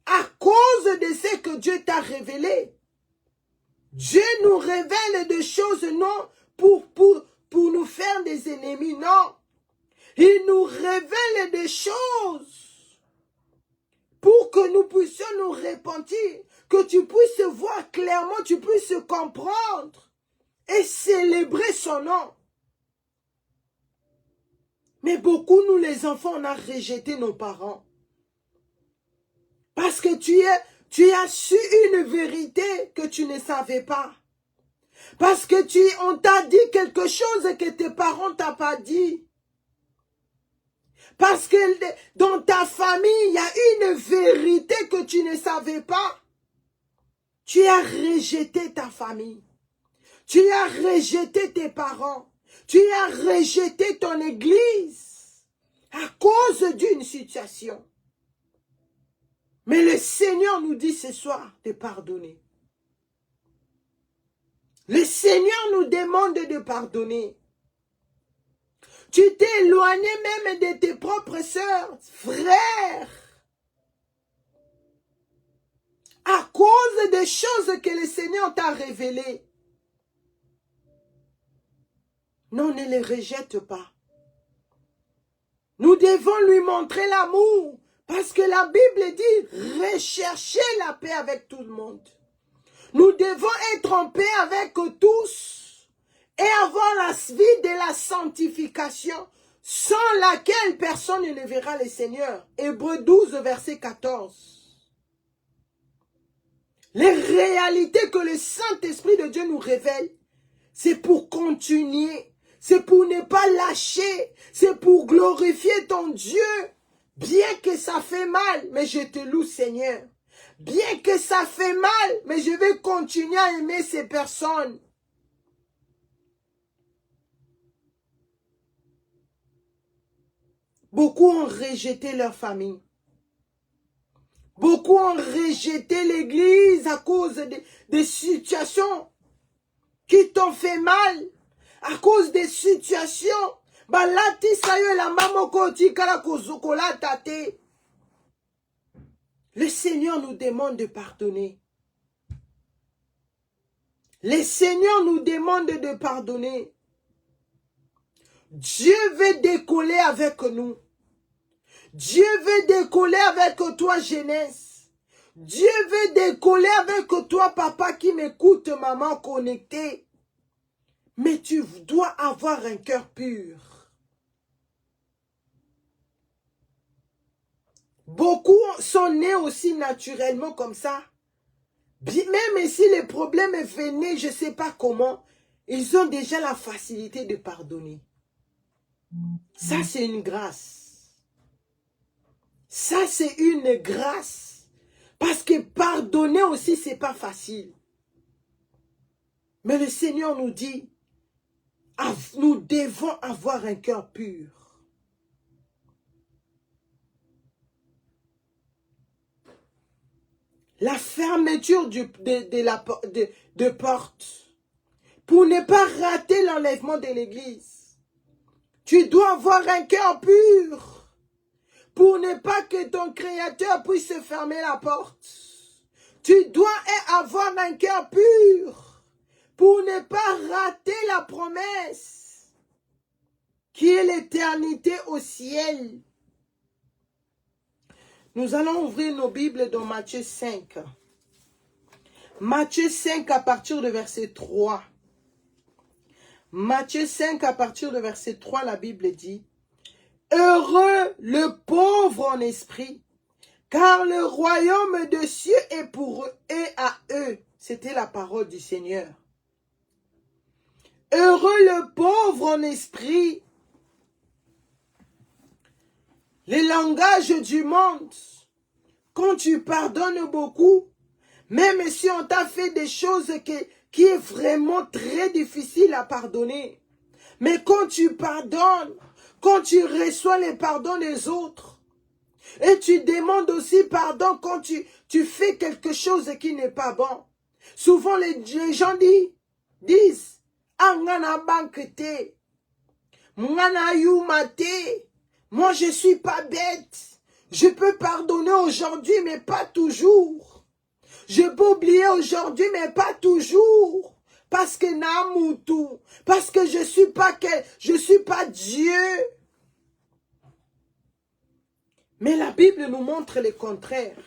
à cause de ce que Dieu t'a révélé. Dieu nous révèle des choses non pour nous faire des ennemis, non. Il nous révèle des choses pour que nous puissions nous repentir, que tu puisses voir clairement, tu puisses comprendre et célébrer son nom. Mais beaucoup, nous les enfants, on a rejeté nos parents. Parce que tu as su une vérité que tu ne savais pas. Parce que on t'a dit quelque chose que tes parents t'ont pas dit. Parce que dans ta famille, il y a une vérité que tu ne savais pas. Tu as rejeté ta famille. Tu as rejeté tes parents. Tu as rejeté ton église à cause d'une situation. Mais le Seigneur nous dit ce soir de pardonner. Le Seigneur nous demande de pardonner. Tu t'es éloigné même de tes propres sœurs, frères, à cause des choses que le Seigneur t'a révélées. Non, ne les rejette pas. Nous devons lui montrer l'amour. Parce que la Bible dit, recherchez la paix avec tout le monde. Nous devons être en paix avec tous et avoir la vie de la sanctification sans laquelle personne ne verra le Seigneur. Hébreux 12, verset 14. Les réalités que le Saint-Esprit de Dieu nous révèle, c'est pour continuer, c'est pour ne pas lâcher, c'est pour glorifier ton Dieu. Bien que ça fait mal, mais je te loue, Seigneur. Bien que ça fait mal, mais je vais continuer à aimer ces personnes. Beaucoup ont rejeté leur famille. Beaucoup ont rejeté l'église à cause des situations qui t'ont fait mal. À cause des situations. Le Seigneur nous demande de pardonner. Le Seigneur nous demande de pardonner. Dieu veut décoller avec nous. Dieu veut décoller avec toi, jeunesse. Dieu veut décoller avec toi, papa qui m'écoute, maman connectée. Mais tu dois avoir un cœur pur. Beaucoup sont nés aussi naturellement comme ça. Même si les problèmes venaient, je ne sais pas comment, ils ont déjà la facilité de pardonner. Ça, c'est une grâce. Ça, c'est une grâce. Parce que pardonner aussi, ce n'est pas facile. Mais le Seigneur nous dit, nous devons avoir un cœur pur. La fermeture de porte pour ne pas rater l'enlèvement de l'église. Tu dois avoir un cœur pur pour ne pas que ton Créateur puisse fermer la porte. Tu dois avoir un cœur pur pour ne pas rater la promesse qui est l'éternité au ciel. Nous allons ouvrir nos Bibles dans Matthieu 5. Matthieu 5 à partir de verset 3. Matthieu 5 à partir de verset 3, la Bible dit: Heureux le pauvre en esprit, car le royaume de cieux est pour eux et à eux. C'était la parole du Seigneur. Heureux le pauvre en esprit. Les langages du monde, quand tu pardonnes beaucoup, même si on t'a fait des choses qui est vraiment très difficile à pardonner, Mais quand tu pardonnes, quand tu reçois les pardons des autres, et tu demandes aussi pardon quand tu fais quelque chose qui n'est pas bon. Souvent les gens disent, ah, ngana bankete, ngana yumate, moi je suis pas bête, je peux pardonner aujourd'hui mais pas toujours. Je peux oublier aujourd'hui mais pas toujours. Parce que namutu, parce que je suis pas Dieu. Mais la Bible nous montre le contraire.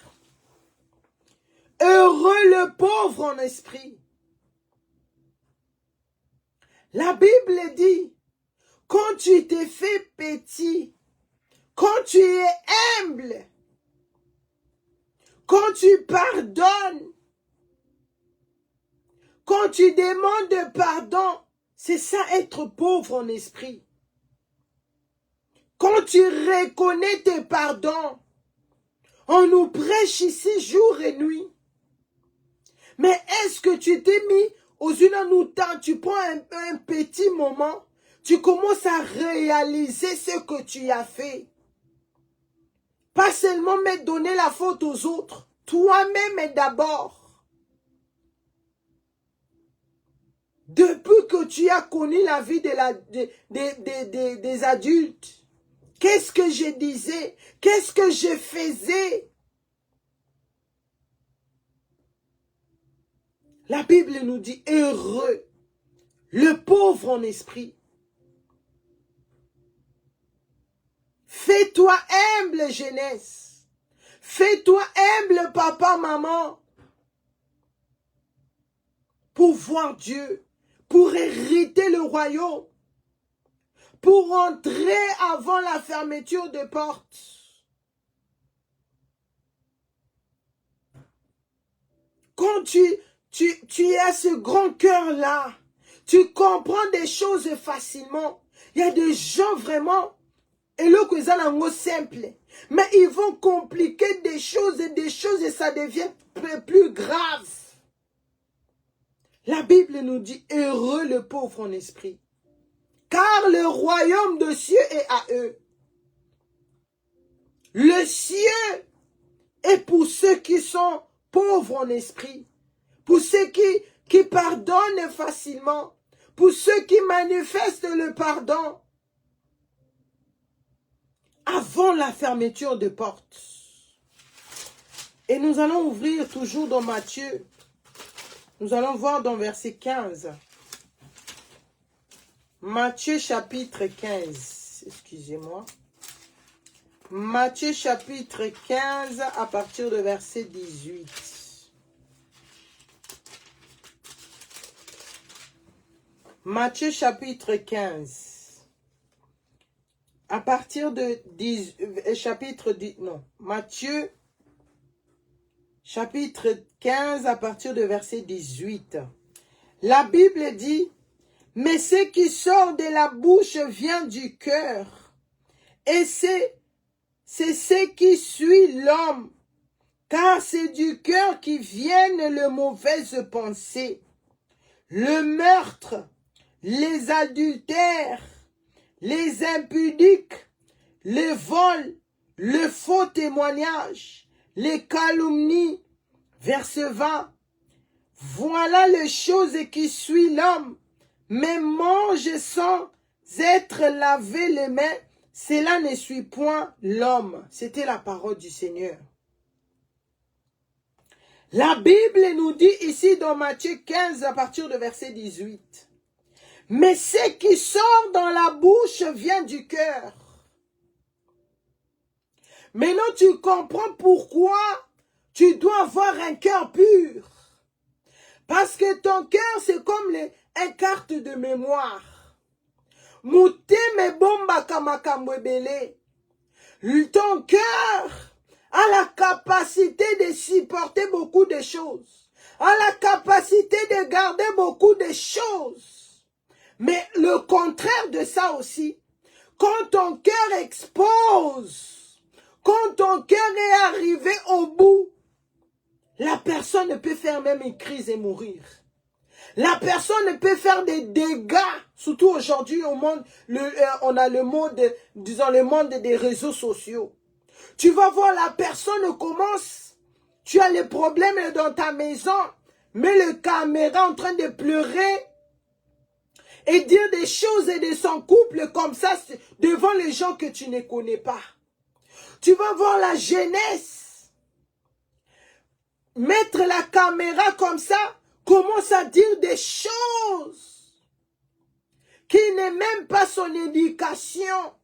Heureux le pauvre en esprit. La Bible dit, quand tu t'es fait petit, quand tu es humble, quand tu pardonnes, quand tu demandes pardon, c'est ça être pauvre en esprit. Quand tu reconnais tes pardons, on nous prêche ici jour et nuit. Mais est-ce que tu t'es mis aux temps, tu prends un petit moment, tu commences à réaliser ce que tu as fait. Pas seulement mais donner la faute aux autres, toi-même d'abord. Depuis que tu as connu la vie des adultes, qu'est-ce que je disais? Qu'est-ce que je faisais? La Bible nous dit heureux, le pauvre en esprit. Fais-toi humble, jeunesse. Fais-toi humble, papa, maman. Pour voir Dieu, pour hériter le royaume, pour entrer avant la fermeture des portes. Quand tu as ce grand cœur-là, tu comprends des choses facilement. Il y a des gens vraiment, et le que simple, mais ils vont compliquer des choses et ça devient plus grave. La Bible nous dit, heureux le pauvre en esprit, car le royaume des cieux est à eux. Le ciel est pour ceux qui sont pauvres en esprit, pour ceux qui pardonnent facilement, pour ceux qui manifestent le pardon avant la fermeture de portes. Et nous allons ouvrir toujours dans Matthieu. Nous allons voir dans verset 15. Matthieu chapitre 15. Excusez-moi. Matthieu chapitre 15 à partir de verset 18. Matthieu chapitre 15. À partir de Matthieu chapitre 15 à partir de verset 18. La Bible dit, mais ce qui sort de la bouche vient du cœur, et c'est ce qui suit l'homme, car c'est du cœur qui viennent les mauvaises pensées, le meurtre, les adultères, les impudiques, les vols, le faux témoignage, les calomnies. Verset 20. Voilà les choses qui suivent l'homme, mais mange sans être lavé les mains, cela ne suit point l'homme. C'était la parole du Seigneur. La Bible nous dit ici dans Matthieu 15 à partir de verset 18. Mais ce qui sort dans la bouche vient du cœur. Maintenant tu comprends pourquoi tu dois avoir un cœur pur. Parce que ton cœur c'est comme une carte de mémoire. Muteme bomba kamakambo ebele. Ton cœur a la capacité de supporter beaucoup de choses. A la capacité de garder beaucoup de choses. Mais le contraire de ça aussi, quand ton cœur expose, quand ton cœur est arrivé au bout, la personne peut faire même une crise et mourir. La personne peut faire des dégâts, surtout aujourd'hui au monde, on a le monde, disons le monde des réseaux sociaux. Tu vas voir la personne commence, tu as les problèmes dans ta maison, mets le caméra en train de pleurer et dire des choses de son couple comme ça devant les gens que tu ne connais pas. Tu vas voir la jeunesse mettre la caméra comme ça, commence à dire des choses qui n'est même pas son éducation.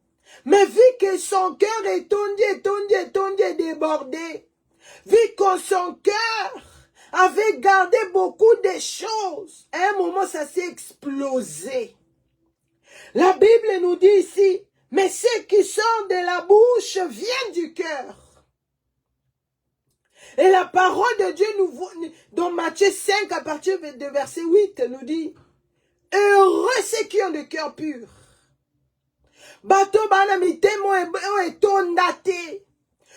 Mais vu que son cœur est tondu, débordé, vu que son cœur avait gardé beaucoup de choses, à un moment ça s'est explosé. La Bible nous dit ici, mais ce qui sort de la bouche vient du cœur. Et la parole de Dieu, dans Matthieu 5, à partir de verset 8, nous dit, heureux ceux qui ont le cœur pur. Bateau banami témoin est ondate.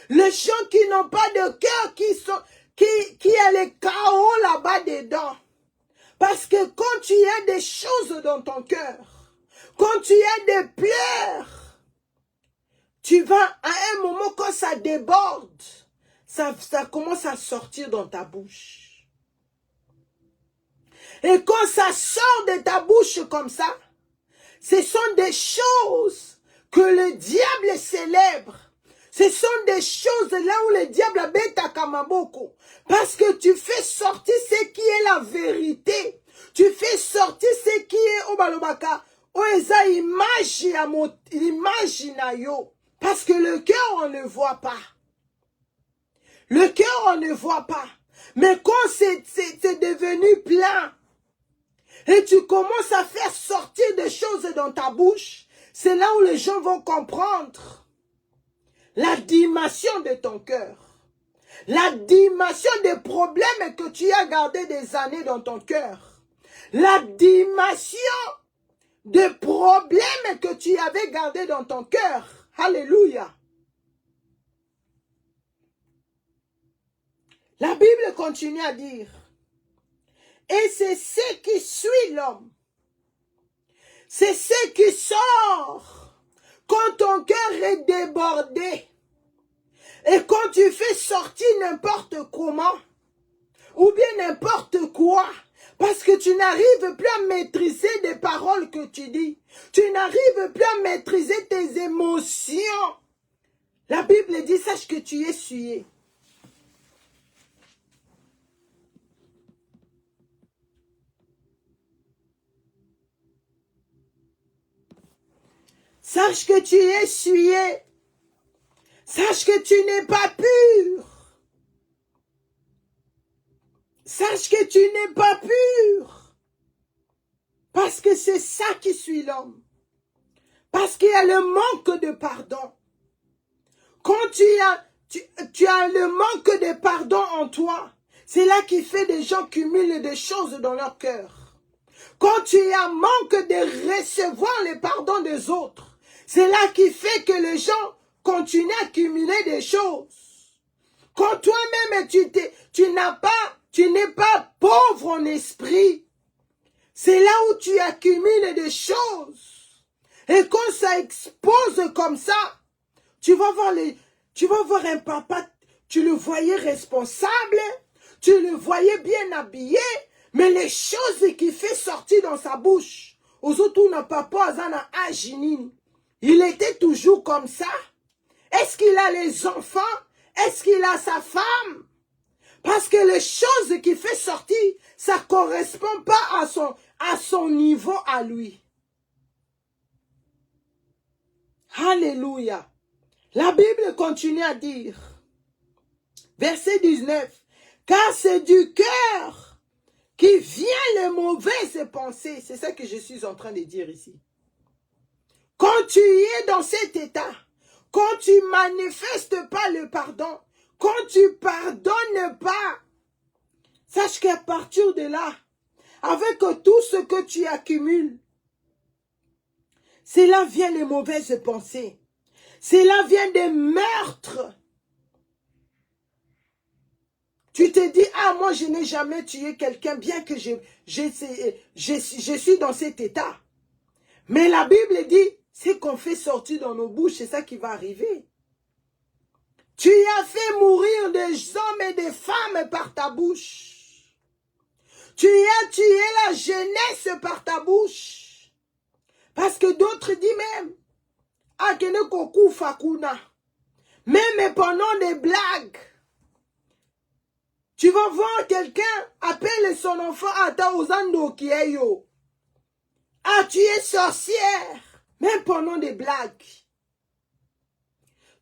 Les gens qui n'ont pas de cœur, qui a les chaos là-bas dedans. Parce que quand tu as des choses dans ton cœur, quand tu as des pleurs, tu vas à un moment quand ça déborde, ça commence à sortir dans ta bouche. Et quand ça sort de ta bouche comme ça, ce sont des choses que le diable célèbre. Ce sont des choses là où le diable habite à Kamaboko. Parce que tu fais sortir ce qui est la vérité. Tu fais sortir ce qui est Obalobaka. Oeza image na yo. Parce que le cœur, on ne voit pas. Le cœur, on ne voit pas. Mais quand c'est devenu plein, et tu commences à faire sortir des choses dans ta bouche, c'est là où les gens vont comprendre la dimension de ton cœur. La dimension des problèmes que tu as gardés des années dans ton cœur. La dimension des problèmes que tu avais gardés dans ton cœur. Alléluia. La Bible continue à dire, et c'est ce qui suit l'homme. C'est ce qui sort quand ton cœur est débordé. Et quand tu fais sortir n'importe comment, ou bien n'importe quoi, parce que tu n'arrives plus à maîtriser des paroles que tu dis. Tu n'arrives plus à maîtriser tes émotions. La Bible dit, sache que tu es souillé. Sache que tu es souillé. Sache que tu n'es pas pur. Sache que tu n'es pas pur. Parce que c'est ça qui suit l'homme. Parce qu'il y a le manque de pardon. Quand tu as le manque de pardon en toi, c'est là qui fait des gens cumulent des choses dans leur cœur. Quand tu as manque de recevoir le pardon des autres, c'est là qui fait que les gens continuent à cumuler des choses. Quand toi-même tu n'es pas pauvre en esprit, c'est là où tu accumules des choses. Et quand ça expose comme ça, tu vas voir un papa, tu le voyais responsable, tu le voyais bien habillé, mais les choses qu'il fait sortir dans sa bouche, aux autres n'a pas azana agini. Il était toujours comme ça. Est-ce qu'il a les enfants? Est-ce qu'il a sa femme? Parce que les choses qu'il fait sortir, ça ne correspond pas à son niveau à lui. Alléluia. La Bible continue à dire, verset 19, car c'est du cœur qui vient les mauvaises pensées. C'est ça que je suis en train de dire ici. Quand tu es dans cet état, quand tu manifestes pas le pardon, quand tu pardonnes pas, sache qu'à partir de là, avec tout ce que tu accumules, c'est là viennent les mauvaises pensées. C'est là viennent des meurtres. Tu te dis, ah, moi, je n'ai jamais tué quelqu'un, bien que je suis dans cet état. Mais la Bible dit, c'est qu'on fait sortir dans nos bouches, c'est ça qui va arriver. Tu as fait mourir des hommes et des femmes par ta bouche. Tu as tué la jeunesse par ta bouche. Parce que d'autres disent même, ah, que ne koku fakuna. Même pendant des blagues. Tu vas voir quelqu'un appeler son enfant Ata Ozando Kieyo. Ah, tu es sorcière. Même pendant des blagues.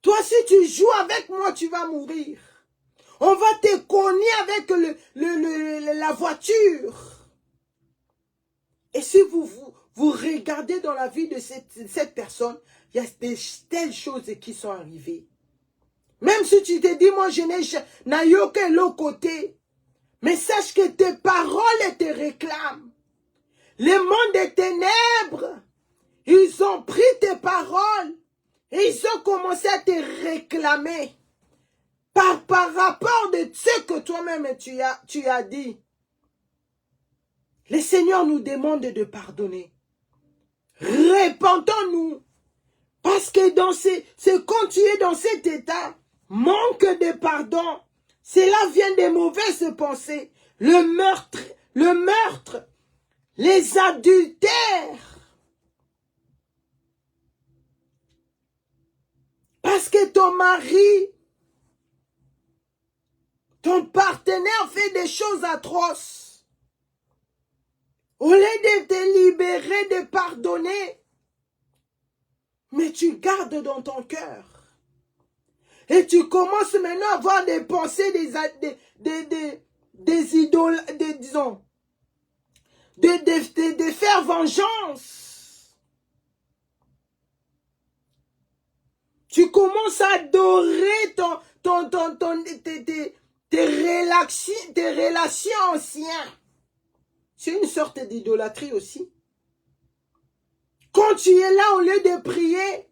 Toi, si tu joues avec moi, tu vas mourir. On va te cogner avec la voiture. Et si vous regardez dans la vie de cette personne, il y a telles choses qui sont arrivées. Même si tu te dis, moi je n'ai aucun côté, mais sache que tes paroles te réclament. Le monde des ténèbres, ils ont pris tes paroles et ils ont commencé à te réclamer par rapport de ce que toi-même tu as dit. Le Seigneur nous demande de pardonner. Répentons-nous. Parce que quand tu es dans cet état, manque de pardon, cela vient des mauvaises pensées, le meurtre, les adultères. Parce que ton mari, ton partenaire fait des choses atroces. Au lieu de te libérer, de pardonner, mais tu gardes dans ton cœur. Et tu commences maintenant à avoir des pensées, des idoles, disons, de faire vengeance. Tu commences à adorer tes relations anciennes. C'est une sorte d'idolâtrie aussi. Quand tu es là, au lieu de prier,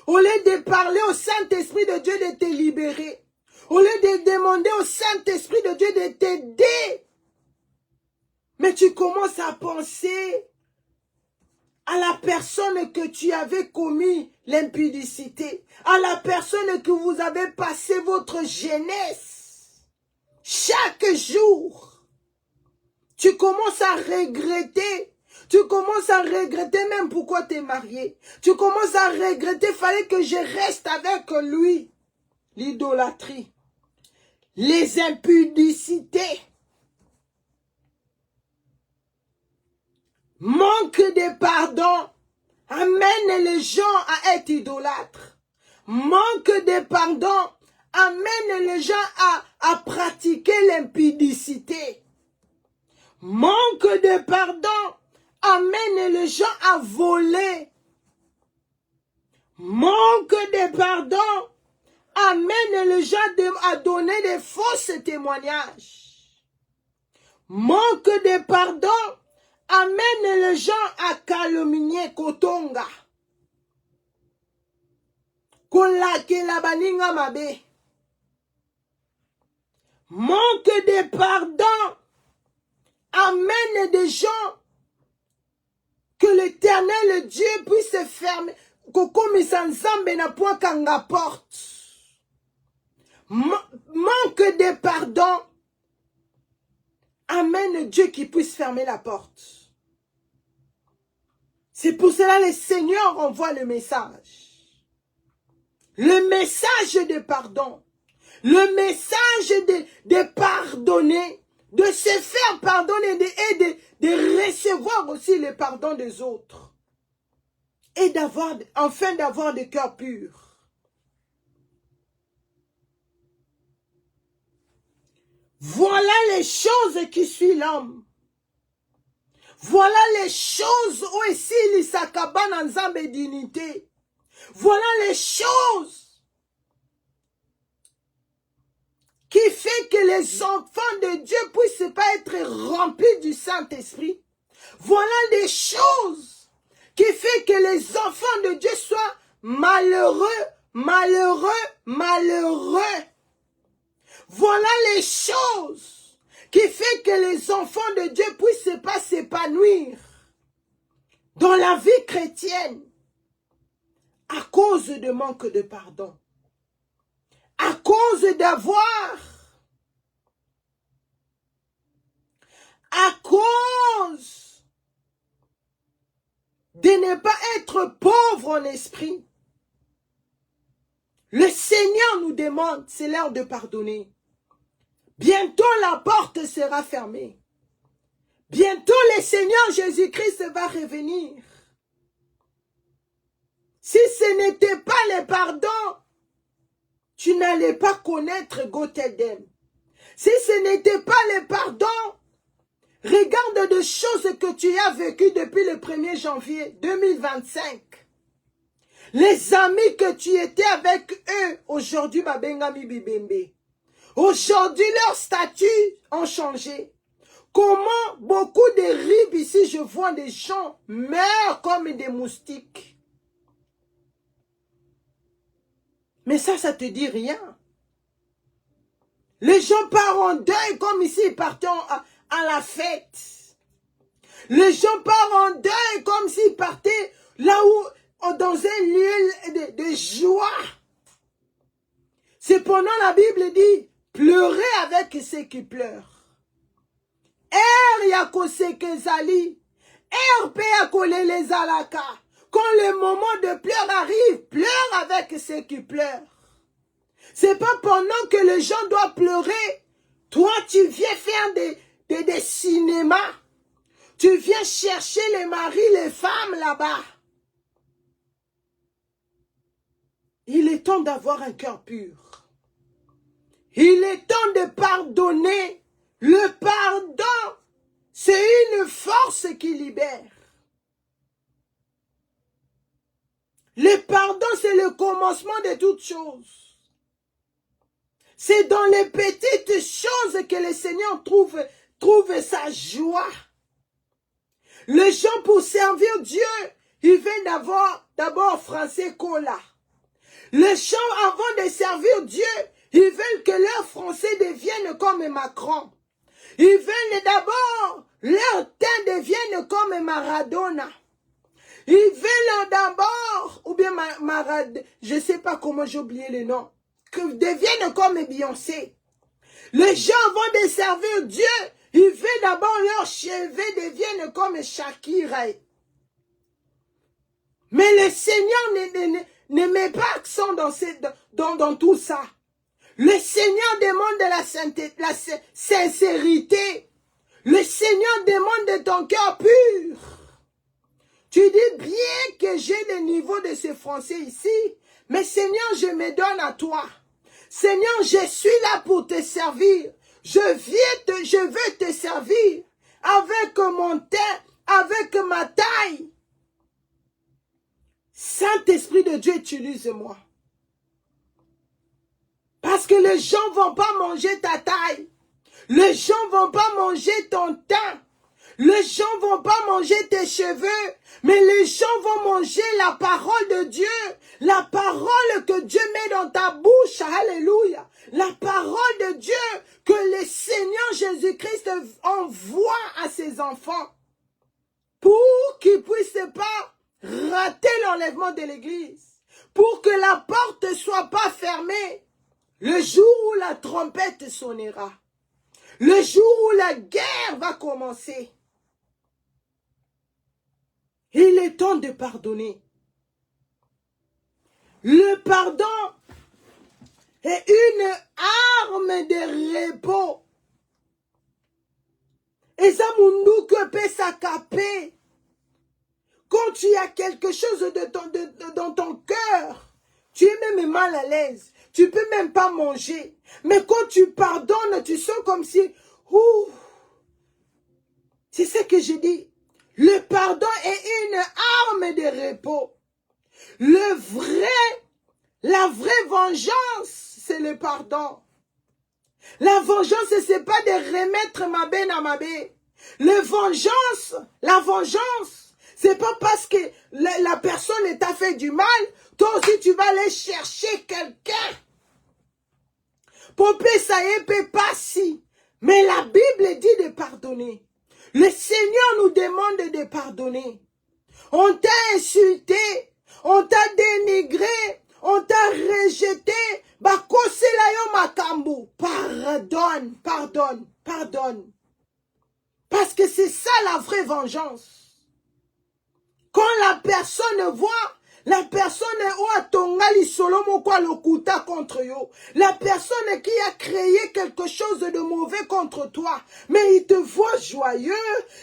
au lieu de parler au Saint-Esprit de Dieu de te libérer, au lieu de demander au Saint-Esprit de Dieu de t'aider, mais tu commences à penser à la personne que tu avais commis l'impudicité, à la personne que vous avez passé votre jeunesse. Chaque jour, tu commences à regretter. Tu commences à regretter même pourquoi tu es marié. Tu commences à regretter, fallait que je reste avec lui. L'idolâtrie. Les impudicités. Manque de pardon amène les gens à être idolâtres. Manque de pardon amène les gens à pratiquer l'impudicité. Manque de pardon amène les gens à voler. Manque de pardon amène les gens à donner des fausses témoignages. Manque de pardon amène les gens à calomnier Kotonga. Kolake la baninga mabe. Manque de pardon amène des gens que l'Éternel Dieu puisse fermer. Manque de pardon amène Dieu qui puisse fermer la porte. C'est pour cela que le Seigneur envoie le message. Le message de pardon. Le message de pardonner. De se faire pardonner et de recevoir aussi le pardon des autres. Et enfin d'avoir des cœurs purs. Voilà les choses qui suivent l'homme. Voilà les choses où ici l'Isakaba Nanzambe dignité. Voilà les choses qui fait que les enfants de Dieu puissent pas être remplis du Saint-Esprit. Voilà les choses qui fait que les enfants de Dieu soient malheureux, malheureux, malheureux. Voilà les choses qui font que les enfants de Dieu puissent pas s'épanouir dans la vie chrétienne à cause de manque de pardon, à cause à cause de ne pas être pauvre en esprit. Le Seigneur nous demande, c'est l'heure de pardonner. Bientôt la porte sera fermée. Bientôt le Seigneur Jésus-Christ va revenir. Si ce n'était pas le pardon, tu n'allais pas connaître Gothedem. Si ce n'était pas le pardon, regarde des choses que tu as vécues depuis le 1er janvier 2025. Les amis que tu étais avec eux, aujourd'hui, Babengami Bibembe. Aujourd'hui, leurs statuts ont changé. Comment beaucoup de ribes ici, je vois des gens meurent comme des moustiques. Mais ça te dit rien. Les gens partent en deuil comme ici, ils partent à la fête. Les gens partent en deuil comme s'ils partaient là où, dans un lieu de joie. Cependant, la Bible dit, pleurez avec ceux qui pleurent. Yakosekezali, les alaka. Quand le moment de pleurs arrive, pleure avec ceux qui pleurent. C'est pas pendant que les gens doivent pleurer. Toi, tu viens faire des cinémas. Tu viens chercher les maris, les femmes là-bas. Il est temps d'avoir un cœur pur. Il est temps de pardonner. Le pardon, c'est une force qui libère. Le pardon, c'est le commencement de toutes choses. C'est dans les petites choses que le Seigneur trouve sa joie. Les gens, pour servir Dieu, ils viennent d'abord français cola. Les gens, avant de servir Dieu, ils veulent que leur français devienne comme Macron. Ils veulent d'abord, leur teint devienne comme Maradona. Ils veulent d'abord, ou bien je ne sais pas comment j'ai oublié le nom, que deviennent comme Beyoncé. Les gens, avant de servir Dieu, ils veulent d'abord leurs cheveux deviennent comme Shakira. Mais le Seigneur ne met pas accent dans tout ça. Le Seigneur demande de la sincérité. Le Seigneur demande de ton cœur pur. Tu dis bien que j'ai le niveau de ce français ici, mais Seigneur, je me donne à toi. Seigneur, je suis là pour te servir. Je veux te servir avec mon teint, avec ma taille. Saint-Esprit de Dieu, utilise-moi. Parce que les gens ne vont pas manger ta taille. Les gens ne vont pas manger ton teint. Les gens ne vont pas manger tes cheveux. Mais les gens vont manger la parole de Dieu. La parole que Dieu met dans ta bouche. Alléluia. La parole de Dieu que le Seigneur Jésus-Christ envoie à ses enfants. Pour qu'ils ne puissent pas rater l'enlèvement de l'église. Pour que la porte ne soit pas fermée. Le jour où la trompette sonnera. Le jour où la guerre va commencer. Il est temps de pardonner. Le pardon est une arme de repos. Et ça mundu que peut s'accaper. Quand tu as quelque chose dans ton cœur, tu es même mal à l'aise. Tu ne peux même pas manger. Mais quand tu pardonnes, tu sens comme si... C'est ce que je dis. Le pardon est une arme de repos. La vraie vengeance, c'est le pardon. La vengeance, ce n'est pas de remettre ma benne à ma baie. La vengeance, c'est pas parce que la personne t'a fait du mal, toi aussi tu vas aller chercher quelqu'un. Pour que ça pas si. Mais la Bible dit de pardonner. Le Seigneur nous demande de pardonner. On t'a insulté, on t'a dénigré, on t'a rejeté. Bakosela yo makambo. Pardonne, pardonne, pardonne. Parce que c'est ça la vraie vengeance. Quand la personne voit, la personne contre yo, la personne qui a créé quelque chose de mauvais contre toi, mais il te voit joyeux,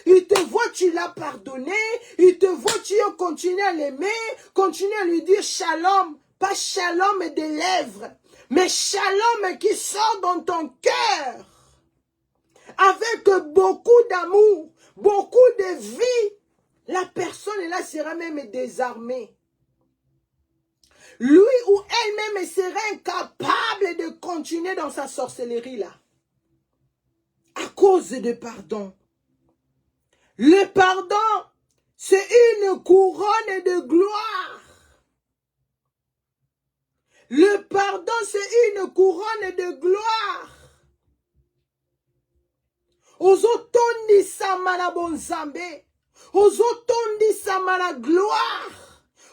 il te voit tu l'as pardonné, il te voit tu continues à l'aimer, continue à lui dire shalom, pas shalom des lèvres, mais shalom qui sort dans ton cœur, avec beaucoup d'amour, beaucoup de vie. La personne là sera même désarmée. Lui ou elle-même serait incapable de continuer dans sa sorcellerie là. À cause de pardon. Le pardon, c'est une couronne de gloire. Le pardon, c'est une couronne de gloire. Ozotondi samana bonzambe. Ozotondi samana gloire.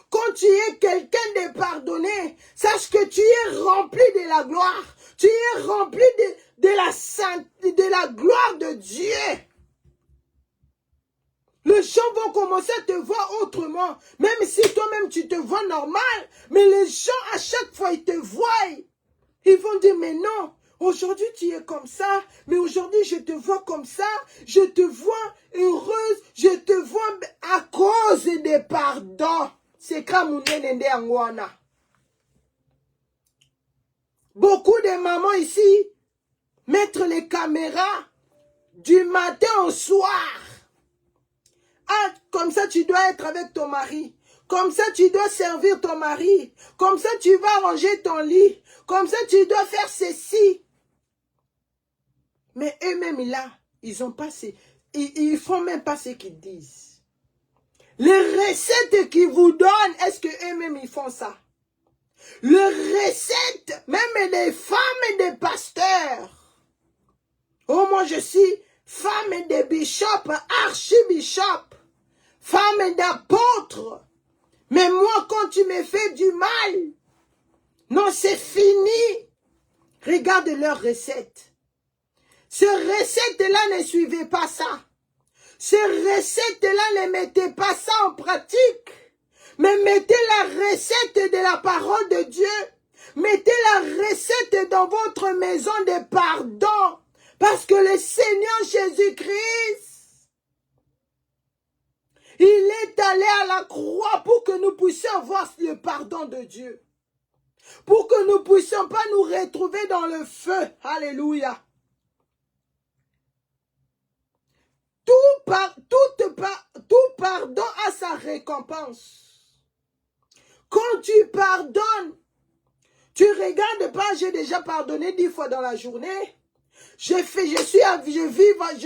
Quand tu es quelqu'un de pardonné, sache que tu es rempli de la gloire. Tu es rempli de la gloire de Dieu. Les gens vont commencer à te voir autrement. Même si toi-même tu te vois normal. Mais les gens à chaque fois ils te voient. Ils vont dire mais non. Aujourd'hui tu es comme ça. Mais aujourd'hui je te vois comme ça. Je te vois heureuse. Je te vois à cause des pardons. C'est comme beaucoup de mamans ici mettre les caméras du matin au soir. Ah, comme ça tu dois être avec ton mari. Comme ça tu dois servir ton mari. Comme ça tu vas ranger ton lit. Comme ça tu dois faire ceci. Mais eux-mêmes là, ils ont pas ils font même pas ce qu'ils disent. Les recettes qu'ils vous donnent, est-ce qu'eux-mêmes ils font ça? Les recettes, même des femmes et des pasteurs. Oh, moi je suis femme de bishop, archibishop, femme d'apôtre. Mais moi quand tu me fais du mal, non c'est fini. Regarde leurs recettes. Ces recettes-là ne suivaient pas ça. Ces recettes-là, ne mettez pas ça en pratique. Mais mettez la recette de la parole de Dieu. Mettez la recette dans votre maison de pardon. Parce que le Seigneur Jésus-Christ, il est allé à la croix pour que nous puissions avoir le pardon de Dieu. Pour que nous ne puissions pas nous retrouver dans le feu. Alléluia. Tout pardon a sa récompense. Quand tu pardonnes, tu regardes pas, j'ai déjà pardonné 10 fois dans la journée. Je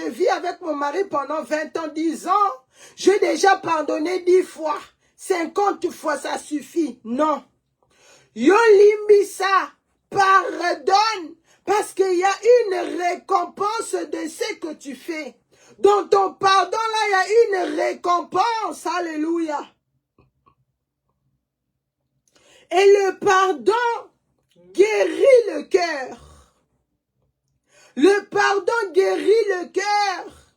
vis avec mon mari pendant 20 ans, 10 ans. J'ai déjà pardonné 10 fois. 50 fois, ça suffit. Non. Yo limbisa, pardonne. Parce qu'il y a une récompense de ce que tu fais. Dans ton pardon, là, il y a une récompense. Alléluia. Et le pardon guérit le cœur. Le pardon guérit le cœur.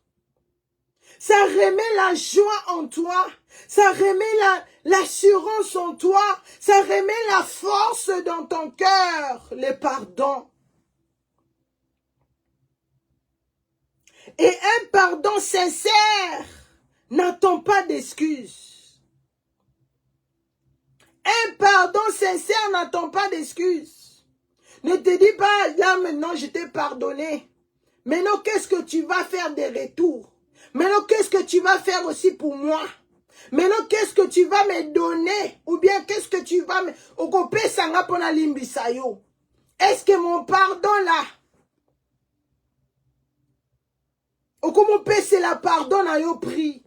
Ça remet la joie en toi. Ça remet l'assurance en toi. Ça remet la force dans ton cœur. Le pardon. Et un pardon sincère n'attend pas d'excuses. Un pardon sincère n'attend pas d'excuses. Ne te dis pas, là maintenant je t'ai pardonné. Maintenant qu'est-ce que tu vas faire de retour? Maintenant qu'est-ce que tu vas faire aussi pour moi? Maintenant qu'est-ce que tu vas me donner? Ou bien qu'est-ce que tu vas me... Est-ce que mon pardon là, comment c'est la pardon à yo prix?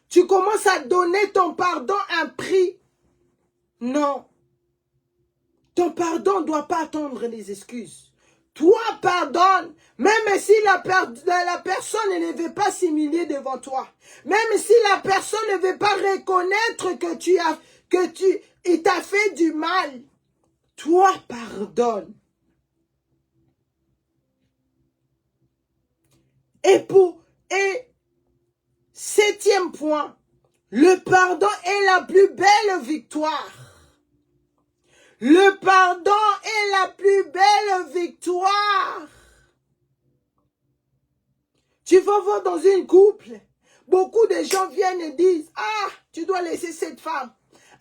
Tu commences à donner ton pardon un prix. Non. Ton pardon ne doit pas attendre les excuses. Toi, pardonne. Même si la personne ne veut pas s'humilier devant toi. Même si la personne ne veut pas reconnaître il t'a fait du mal. Toi, pardonne. Et 7e point, le pardon est la plus belle victoire. Le pardon est la plus belle victoire. Tu vas voir dans une couple, beaucoup de gens viennent et disent, ah, tu dois laisser cette femme.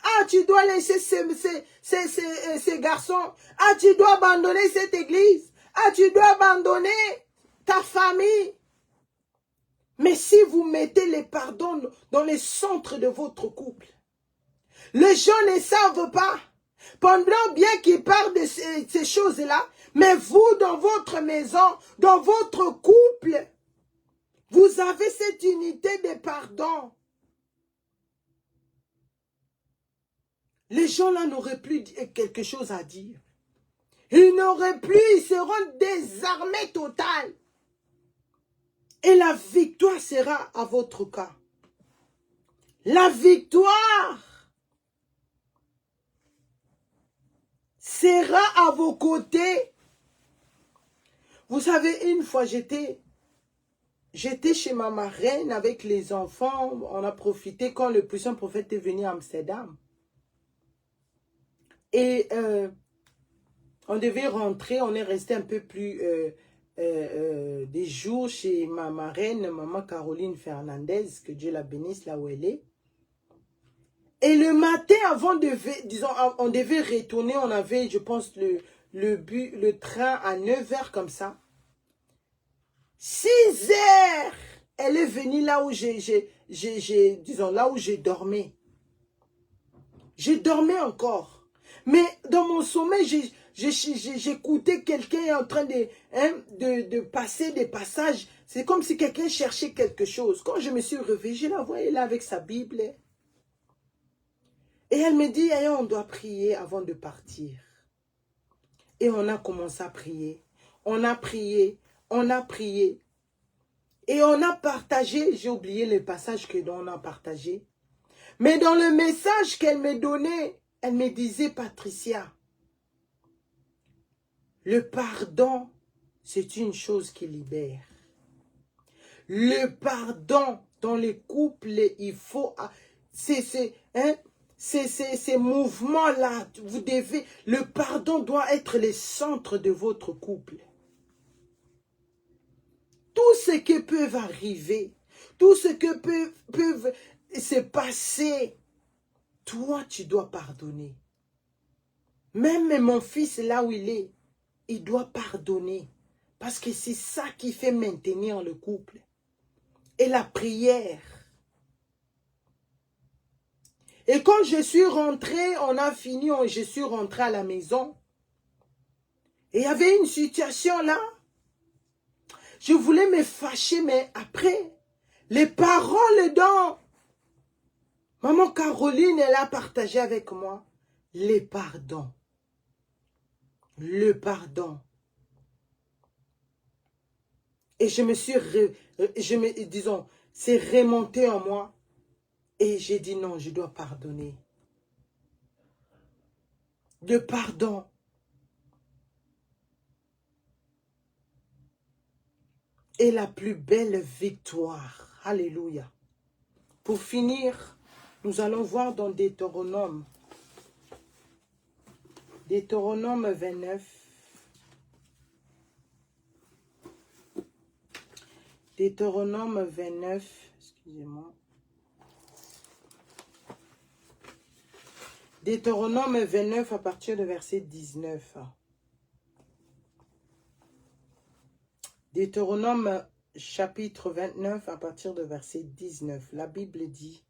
Ah, tu dois laisser ces garçons. Ah, tu dois abandonner cette église. Ah, tu dois abandonner ta famille. Mais si vous mettez les pardons dans les centres de votre couple, les gens ne savent pas. Pendant bien qu'ils parlent de ces choses-là, mais vous, dans votre maison, dans votre couple, vous avez cette unité de pardon. Les gens là n'auraient plus quelque chose à dire. Ils n'auraient plus, ils seront désarmés total. Et la victoire sera à votre cas. La victoire sera à vos côtés. Vous savez, une fois j'étais chez ma marraine avec les enfants. On a profité quand le puissant prophète est venu à Amsterdam. Et on devait rentrer, on est resté un peu plus des jours chez ma marraine, maman Caroline Fernandez, que Dieu la bénisse là où elle est. Et le matin, on devait retourner, on avait, je pense, le train à 9 h comme ça. 6 h, elle est venue là où là où j'ai dormi. J'ai dormi encore. Mais dans mon sommeil, j'écoutais quelqu'un en train de passer des passages. C'est comme si quelqu'un cherchait quelque chose. Quand je me suis réveillée, je la voyais là avec sa Bible. Et elle me dit, hey, on doit prier avant de partir. Et on a commencé à prier. On a prié. On a prié. Et on a partagé. J'ai oublié les passages que l'on a partagés. Mais dans le message qu'elle me donnait, elle me disait, Patricia, le pardon, c'est une chose qui libère. Le pardon dans les couples, il faut... Ces mouvements-là, le pardon doit être le centre de votre couple. Tout ce qui peut arriver, tout ce que peuvent se passer, toi, tu dois pardonner. Même mon fils, là où il est, il doit pardonner. Parce que c'est ça qui fait maintenir le couple. Et la prière. Et quand je suis rentrée, on a fini, je suis rentrée à la maison. Et il y avait une situation là. Je voulais me fâcher, mais après, les paroles dont maman Caroline, elle a partagé avec moi, les pardons. Le pardon. Et je me suis, disons, c'est remonté en moi. Et j'ai dit non, je dois pardonner. Le pardon. Est la plus belle victoire. Alléluia. Pour finir, nous allons voir dans Deutéronome. Deutéronome 29. Deutéronome 29. Excusez-moi. Deutéronome 29 à partir de verset 19. Deutéronome chapitre 29 à partir de verset 19. La Bible dit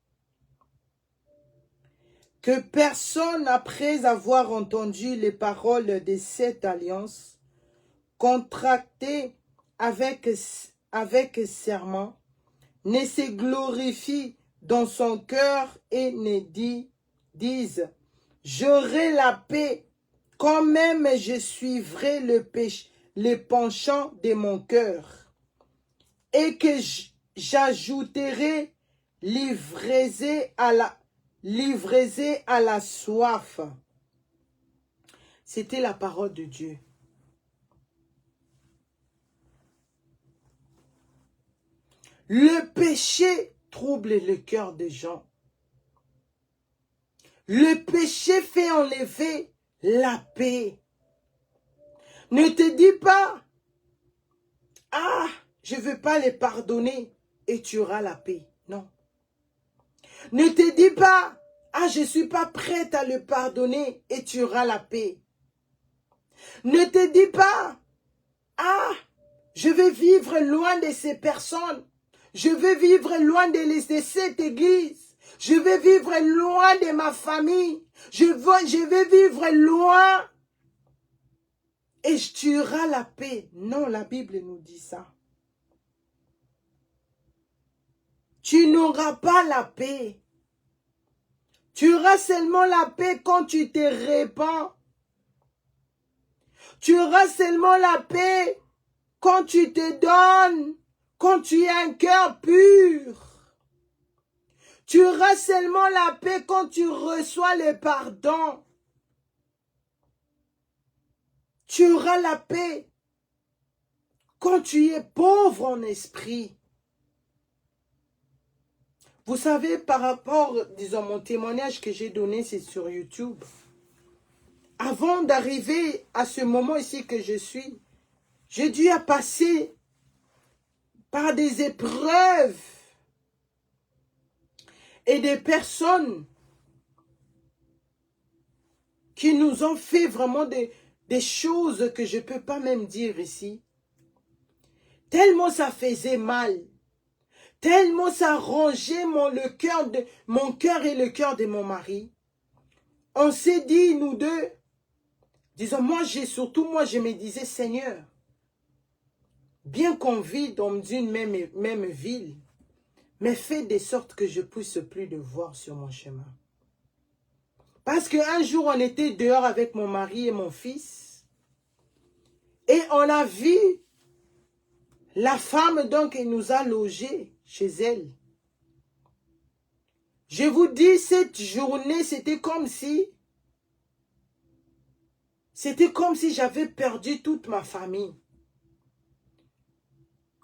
que personne après avoir entendu les paroles de cette alliance contractée avec serment ne se glorifie dans son cœur et ne dise j'aurai la paix quand même je suivrai le péché. les penchants de mon cœur et que j'ajouterai l'ivresse à la soif. C'était la parole de Dieu. Le péché trouble le cœur des gens. Le péché fait enlever la paix. Ne te dis pas, ah, je ne veux pas les pardonner et tu auras la paix. Non. Ne te dis pas, ah, je ne suis pas prête à le pardonner et tu auras la paix. Ne te dis pas, ah, je vais vivre loin de ces personnes. Je vais vivre loin de cette église. Je vais vivre loin de ma famille. Je vais vivre loin. Et tu auras la paix. Non, la Bible nous dit ça. Tu n'auras pas la paix. Tu auras seulement la paix quand tu te répands. Tu auras seulement la paix quand tu te donnes, quand tu as un cœur pur. Tu auras seulement la paix quand tu reçois le pardon. Tu auras la paix quand tu es pauvre en esprit. Vous savez, par rapport, disons, mon témoignage que j'ai donné, c'est sur YouTube. Avant d'arriver à ce moment ici que je suis, j'ai dû passer par des épreuves et des personnes qui nous ont fait vraiment des choses que je ne peux pas même dire ici. Tellement ça faisait mal. Tellement ça rongeait mon cœur et le cœur de mon mari. On s'est dit, nous deux, disons, moi, je me disais, Seigneur, bien qu'on vit dans une même ville, mais fais de sorte que je puisse plus te voir sur mon chemin. Parce qu'un jour, on était dehors avec mon mari et mon fils, et on a vu la femme, donc, elle nous a logés chez elle. Je vous dis, cette journée, c'était comme si j'avais perdu toute ma famille.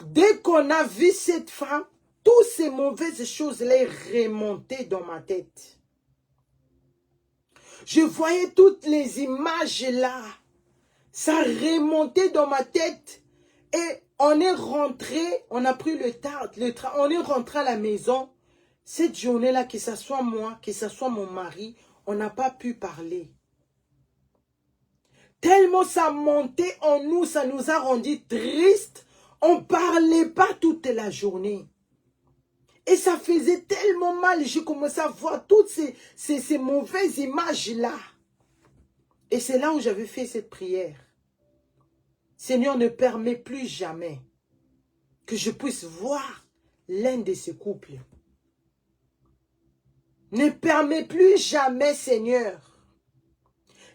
Dès qu'on a vu cette femme, toutes ces mauvaises choses-là remontaient dans ma tête. Je voyais toutes les images là. Ça remontait dans ma tête. Et on est rentré, on a pris le train, on est rentré à la maison. Cette journée-là, que ce soit moi, que ce soit mon mari, on n'a pas pu parler. Tellement ça montait en nous, ça nous a rendu tristes. On ne parlait pas toute la journée. Et ça faisait tellement mal. J'ai commencé à voir toutes ces mauvaises images-là. Et c'est là où j'avais fait cette prière. Seigneur, ne permets plus jamais que je puisse voir l'un de ces couples. Ne permets plus jamais, Seigneur.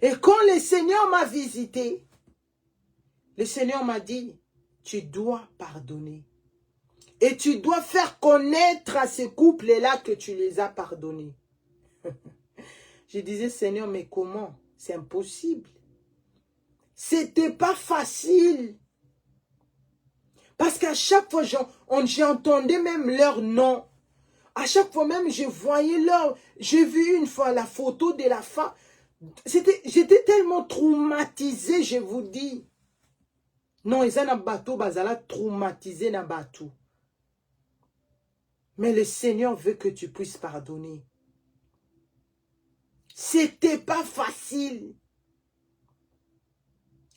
Et quand le Seigneur m'a visité, le Seigneur m'a dit, tu dois pardonner. Et tu dois faire connaître à ces couples-là que tu les as pardonnés. Je disais, Seigneur, mais comment? C'est impossible. C'était pas facile. Parce qu'à chaque fois, j'entendais même leur nom. À chaque fois même, je voyais leur... J'ai vu une fois la photo de la femme. J'étais tellement traumatisée, je vous dis. Non, ils ont un bateau, bazala traumatisé dans bateau. Mais le Seigneur veut que tu puisses pardonner. C'était pas facile.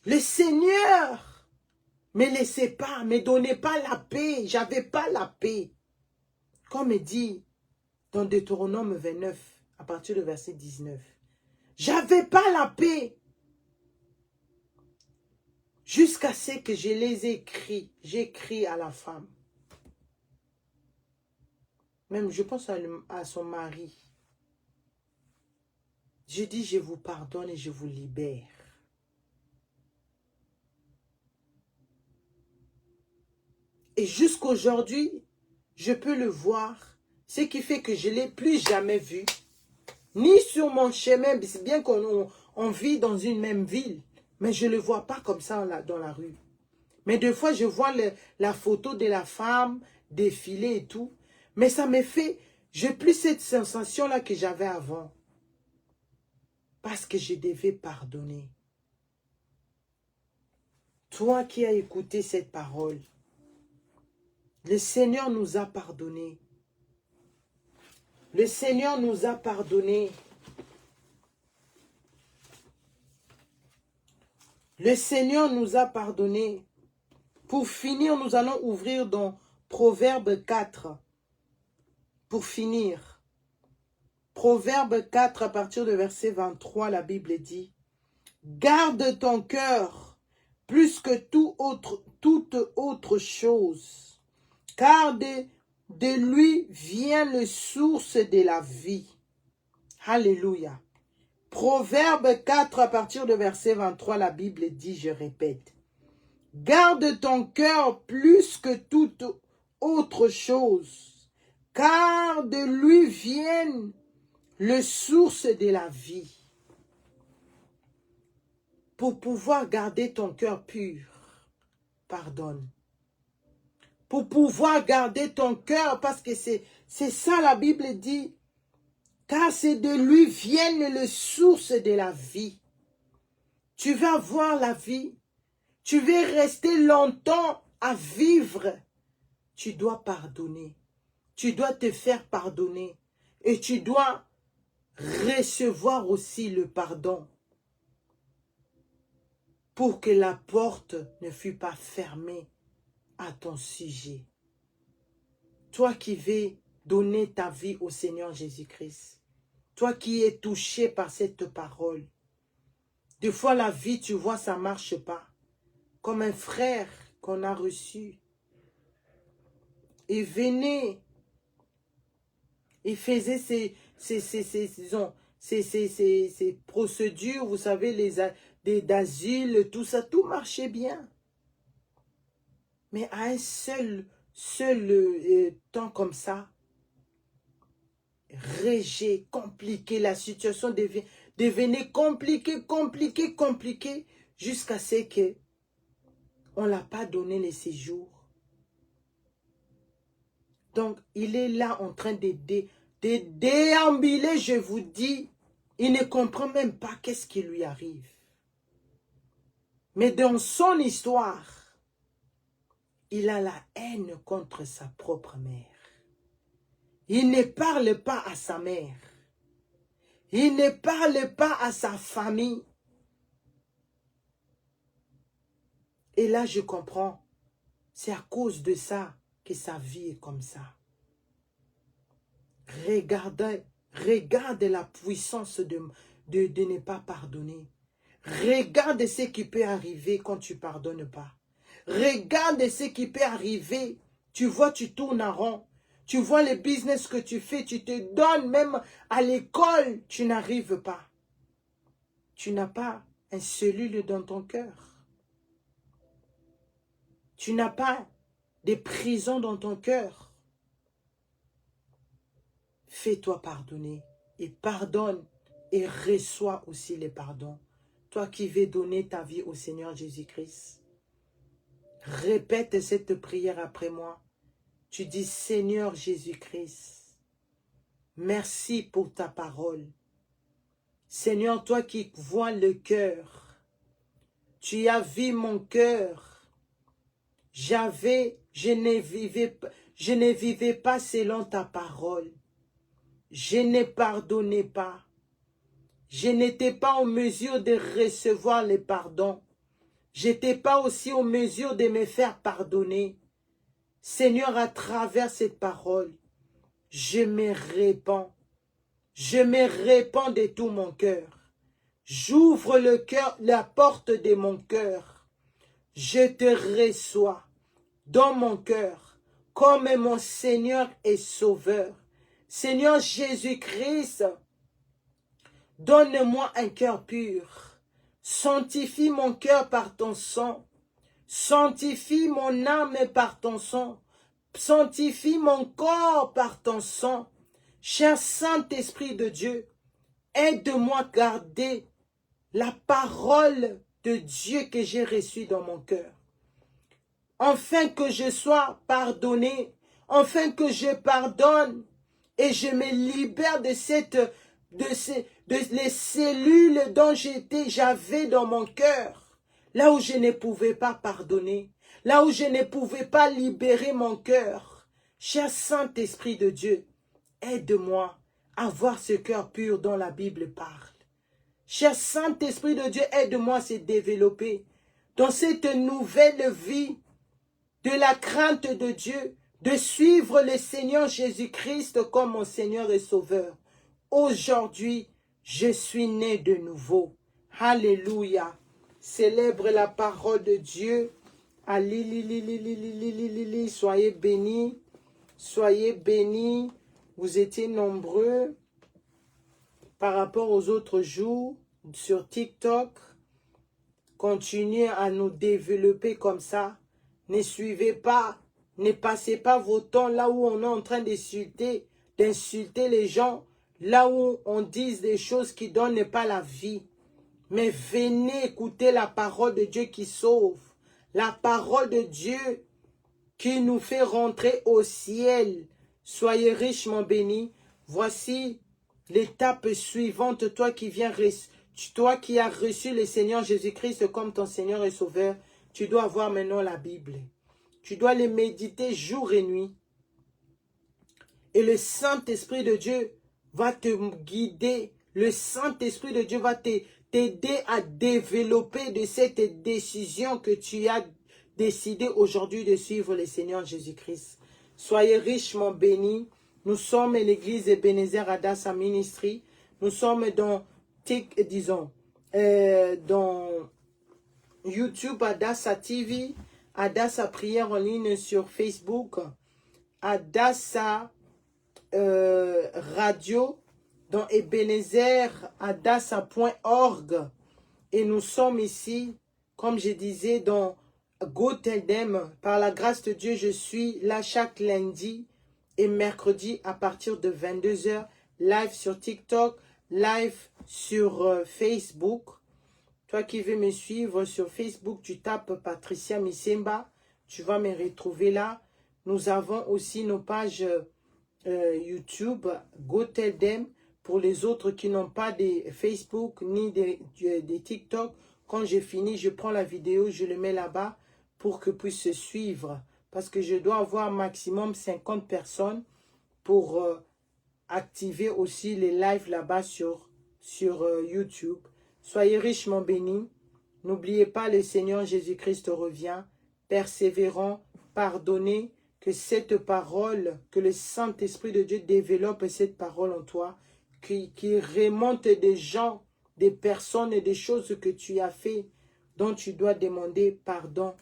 Le Seigneur me laissait pas, me donnait pas la paix. J'avais pas la paix. Comme il dit dans Deutéronome 29, à partir du verset 19. J'avais pas la paix. Jusqu'à ce que je les ai écrits. J'ai écrit à la femme. Même je pense à son mari. Je dis, je vous pardonne et je vous libère. Et jusqu'aujourd'hui, je peux le voir. Ce qui fait que je ne l'ai plus jamais vu. Ni sur mon chemin, c'est bien qu'on vit dans une même ville. Mais je ne le vois pas comme ça dans la rue. Mais des fois, je vois la photo de la femme défiler et tout. Mais ça me fait... Je n'ai plus cette sensation-là que j'avais avant. Parce que je devais pardonner. Toi qui as écouté cette parole, le Seigneur nous a pardonné. Le Seigneur nous a pardonné. Le Seigneur nous a pardonné. Pour finir, nous allons ouvrir dans Proverbe 4. Pour finir. Proverbe 4 à partir de verset 23, la Bible dit: garde ton cœur plus que toute autre chose, car de lui vient le source de la vie. Alléluia. Proverbe 4 à partir de verset 23, la Bible dit, je répète: garde ton cœur plus que toute autre chose, car de lui vient le source de la vie. Pour pouvoir garder ton cœur pur, pardonne. Pour pouvoir garder ton cœur, parce que c'est ça la Bible dit, car c'est de lui vient le source de la vie. Tu vas voir la vie, tu veux rester longtemps à vivre, tu dois pardonner. Tu dois te faire pardonner et tu dois recevoir aussi le pardon pour que la porte ne fût pas fermée à ton sujet. Toi qui veux donner ta vie au Seigneur Jésus-Christ, toi qui es touché par cette parole, des fois la vie, tu vois, ça ne marche pas. Comme un frère qu'on a reçu. Il venait, il faisait ses procédures, vous savez, d'asile, tout ça, tout marchait bien. Mais à un seul temps comme ça, rejet, compliqué, la situation devenait compliquée, jusqu'à ce que on ne l'a pas donné le séjour. Donc, il est là en train de déambuler, je vous dis. Il ne comprend même pas qu'est-ce qui lui arrive. Mais dans son histoire, il a la haine contre sa propre mère. Il ne parle pas à sa mère. Il ne parle pas à sa famille. Et là, je comprends. C'est à cause de ça que sa vie est comme ça. Regarde la puissance de ne pas pardonner. Regarde ce qui peut arriver quand tu ne pardonnes pas. Regarde ce qui peut arriver. Tu vois, tu tournes en rond. Tu vois les business que tu fais, tu te donnes même à l'école, tu n'arrives pas. Tu n'as pas un cellule dans ton cœur. Tu n'as pas des prisons dans ton cœur. Fais-toi pardonner et pardonne et reçois aussi les pardons. Toi qui veux donner ta vie au Seigneur Jésus-Christ, répète cette prière après moi. Tu dis: Seigneur Jésus-Christ, merci pour ta parole. Seigneur, toi qui vois le cœur, tu as vu mon cœur. Je ne vivais pas selon ta parole. Je ne pardonnais pas. Je n'étais pas en mesure de recevoir les pardons. Je n'étais pas aussi en mesure de me faire pardonner. Seigneur, à travers cette parole, je me répands. Je me répands de tout mon cœur. J'ouvre le cœur, la porte de mon cœur. Je te reçois dans mon cœur comme mon Seigneur et Sauveur. Seigneur Jésus-Christ, donne-moi un cœur pur. Sanctifie mon cœur par ton sang. Sanctifie mon âme par ton sang. Sanctifie mon corps par ton sang. Cher Saint-Esprit de Dieu, aide-moi à garder la parole de Dieu que j'ai reçue dans mon cœur. Afin que je sois pardonné, afin que je pardonne et je me libère de les cellules dont j'avais dans mon cœur, là où je ne pouvais pas pardonner, là où je ne pouvais pas libérer mon cœur. Cher Saint-Esprit de Dieu, aide-moi à avoir ce cœur pur dont la Bible parle. Cher Saint-Esprit de Dieu, aide-moi à se développer dans cette nouvelle vie de la crainte de Dieu, de suivre le Seigneur Jésus-Christ comme mon Seigneur et Sauveur. Aujourd'hui, je suis né de nouveau. Alléluia. Célèbre la parole de Dieu. Allez, soyez bénis. Soyez bénis. Vous étiez nombreux par rapport aux autres jours sur TikTok. Continuez à nous développer comme ça. Ne suivez pas, ne passez pas vos temps là où on est en train d'insulter les gens, là où on dit des choses qui ne donnent pas la vie. Mais venez écouter la parole de Dieu qui sauve, la parole de Dieu qui nous fait rentrer au ciel. Soyez richement bénis. Voici l'étape suivante, toi qui as reçu le Seigneur Jésus-Christ comme ton Seigneur et Sauveur. Tu dois avoir maintenant la Bible. Tu dois les méditer jour et nuit. Et le Saint-Esprit de Dieu va te guider. Le Saint-Esprit de Dieu va t'aider à développer de cette décision que tu as décidé aujourd'hui de suivre le Seigneur Jésus-Christ. Soyez richement bénis. Nous sommes l'église Ebenezer Adassa Ministry. Nous sommes dans YouTube, Adassa TV, Adassa Prière en ligne sur Facebook, Adassa Radio, dans Ebenezer, adassa.org. Et nous sommes ici, comme je disais, dans Go Tell Them. Par la grâce de Dieu, je suis là chaque lundi et mercredi à partir de 22 h, live sur TikTok, live sur Facebook. Toi qui veux me suivre sur Facebook, tu tapes Patricia Misemba, tu vas me retrouver là. Nous avons aussi nos pages YouTube, Go Tell Them. Pour les autres qui n'ont pas de Facebook ni de TikTok, quand j'ai fini, je prends la vidéo, je le mets là-bas pour que puissent se suivre. Parce que je dois avoir maximum 50 personnes pour activer aussi les lives là-bas sur YouTube. Soyez richement bénis. N'oubliez pas, le Seigneur Jésus-Christ revient. Persévérant, pardonnez, que cette parole, que le Saint-Esprit de Dieu développe cette parole en toi, qui remonte des gens, des personnes et des choses que tu as fait, dont tu dois demander pardon.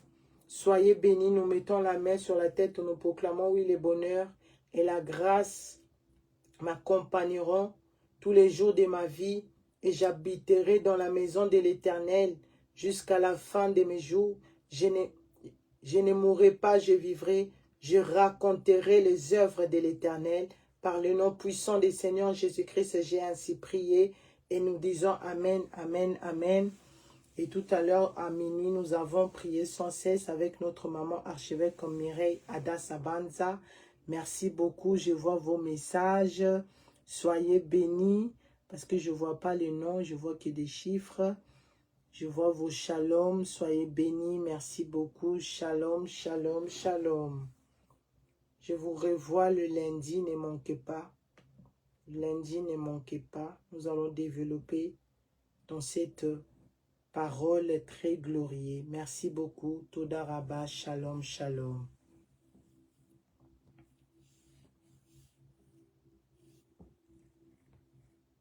Soyez bénis, nous mettons la main sur la tête, nous proclamons, oui, le bonheur et la grâce m'accompagneront tous les jours de ma vie, et j'habiterai dans la maison de l'Éternel jusqu'à la fin de mes jours. Je ne mourrai pas, je vivrai, je raconterai les œuvres de l'Éternel. Par le nom puissant du Seigneur Jésus-Christ, j'ai ainsi prié et nous disons Amen, Amen, Amen. Et tout à l'heure, à minuit, nous avons prié sans cesse avec notre maman archevêque comme Mireille Adassa Banza. Merci beaucoup, je vois vos messages. Soyez bénis, parce que je ne vois pas les noms, je vois que des chiffres. Je vois vos shalom, soyez bénis, merci beaucoup. Shalom, shalom, shalom. Je vous revois le lundi, ne manquez pas. Lundi, ne manquez pas. Nous allons développer dans cette parole très glorieuse. Merci beaucoup. Toda Rabba, shalom, shalom.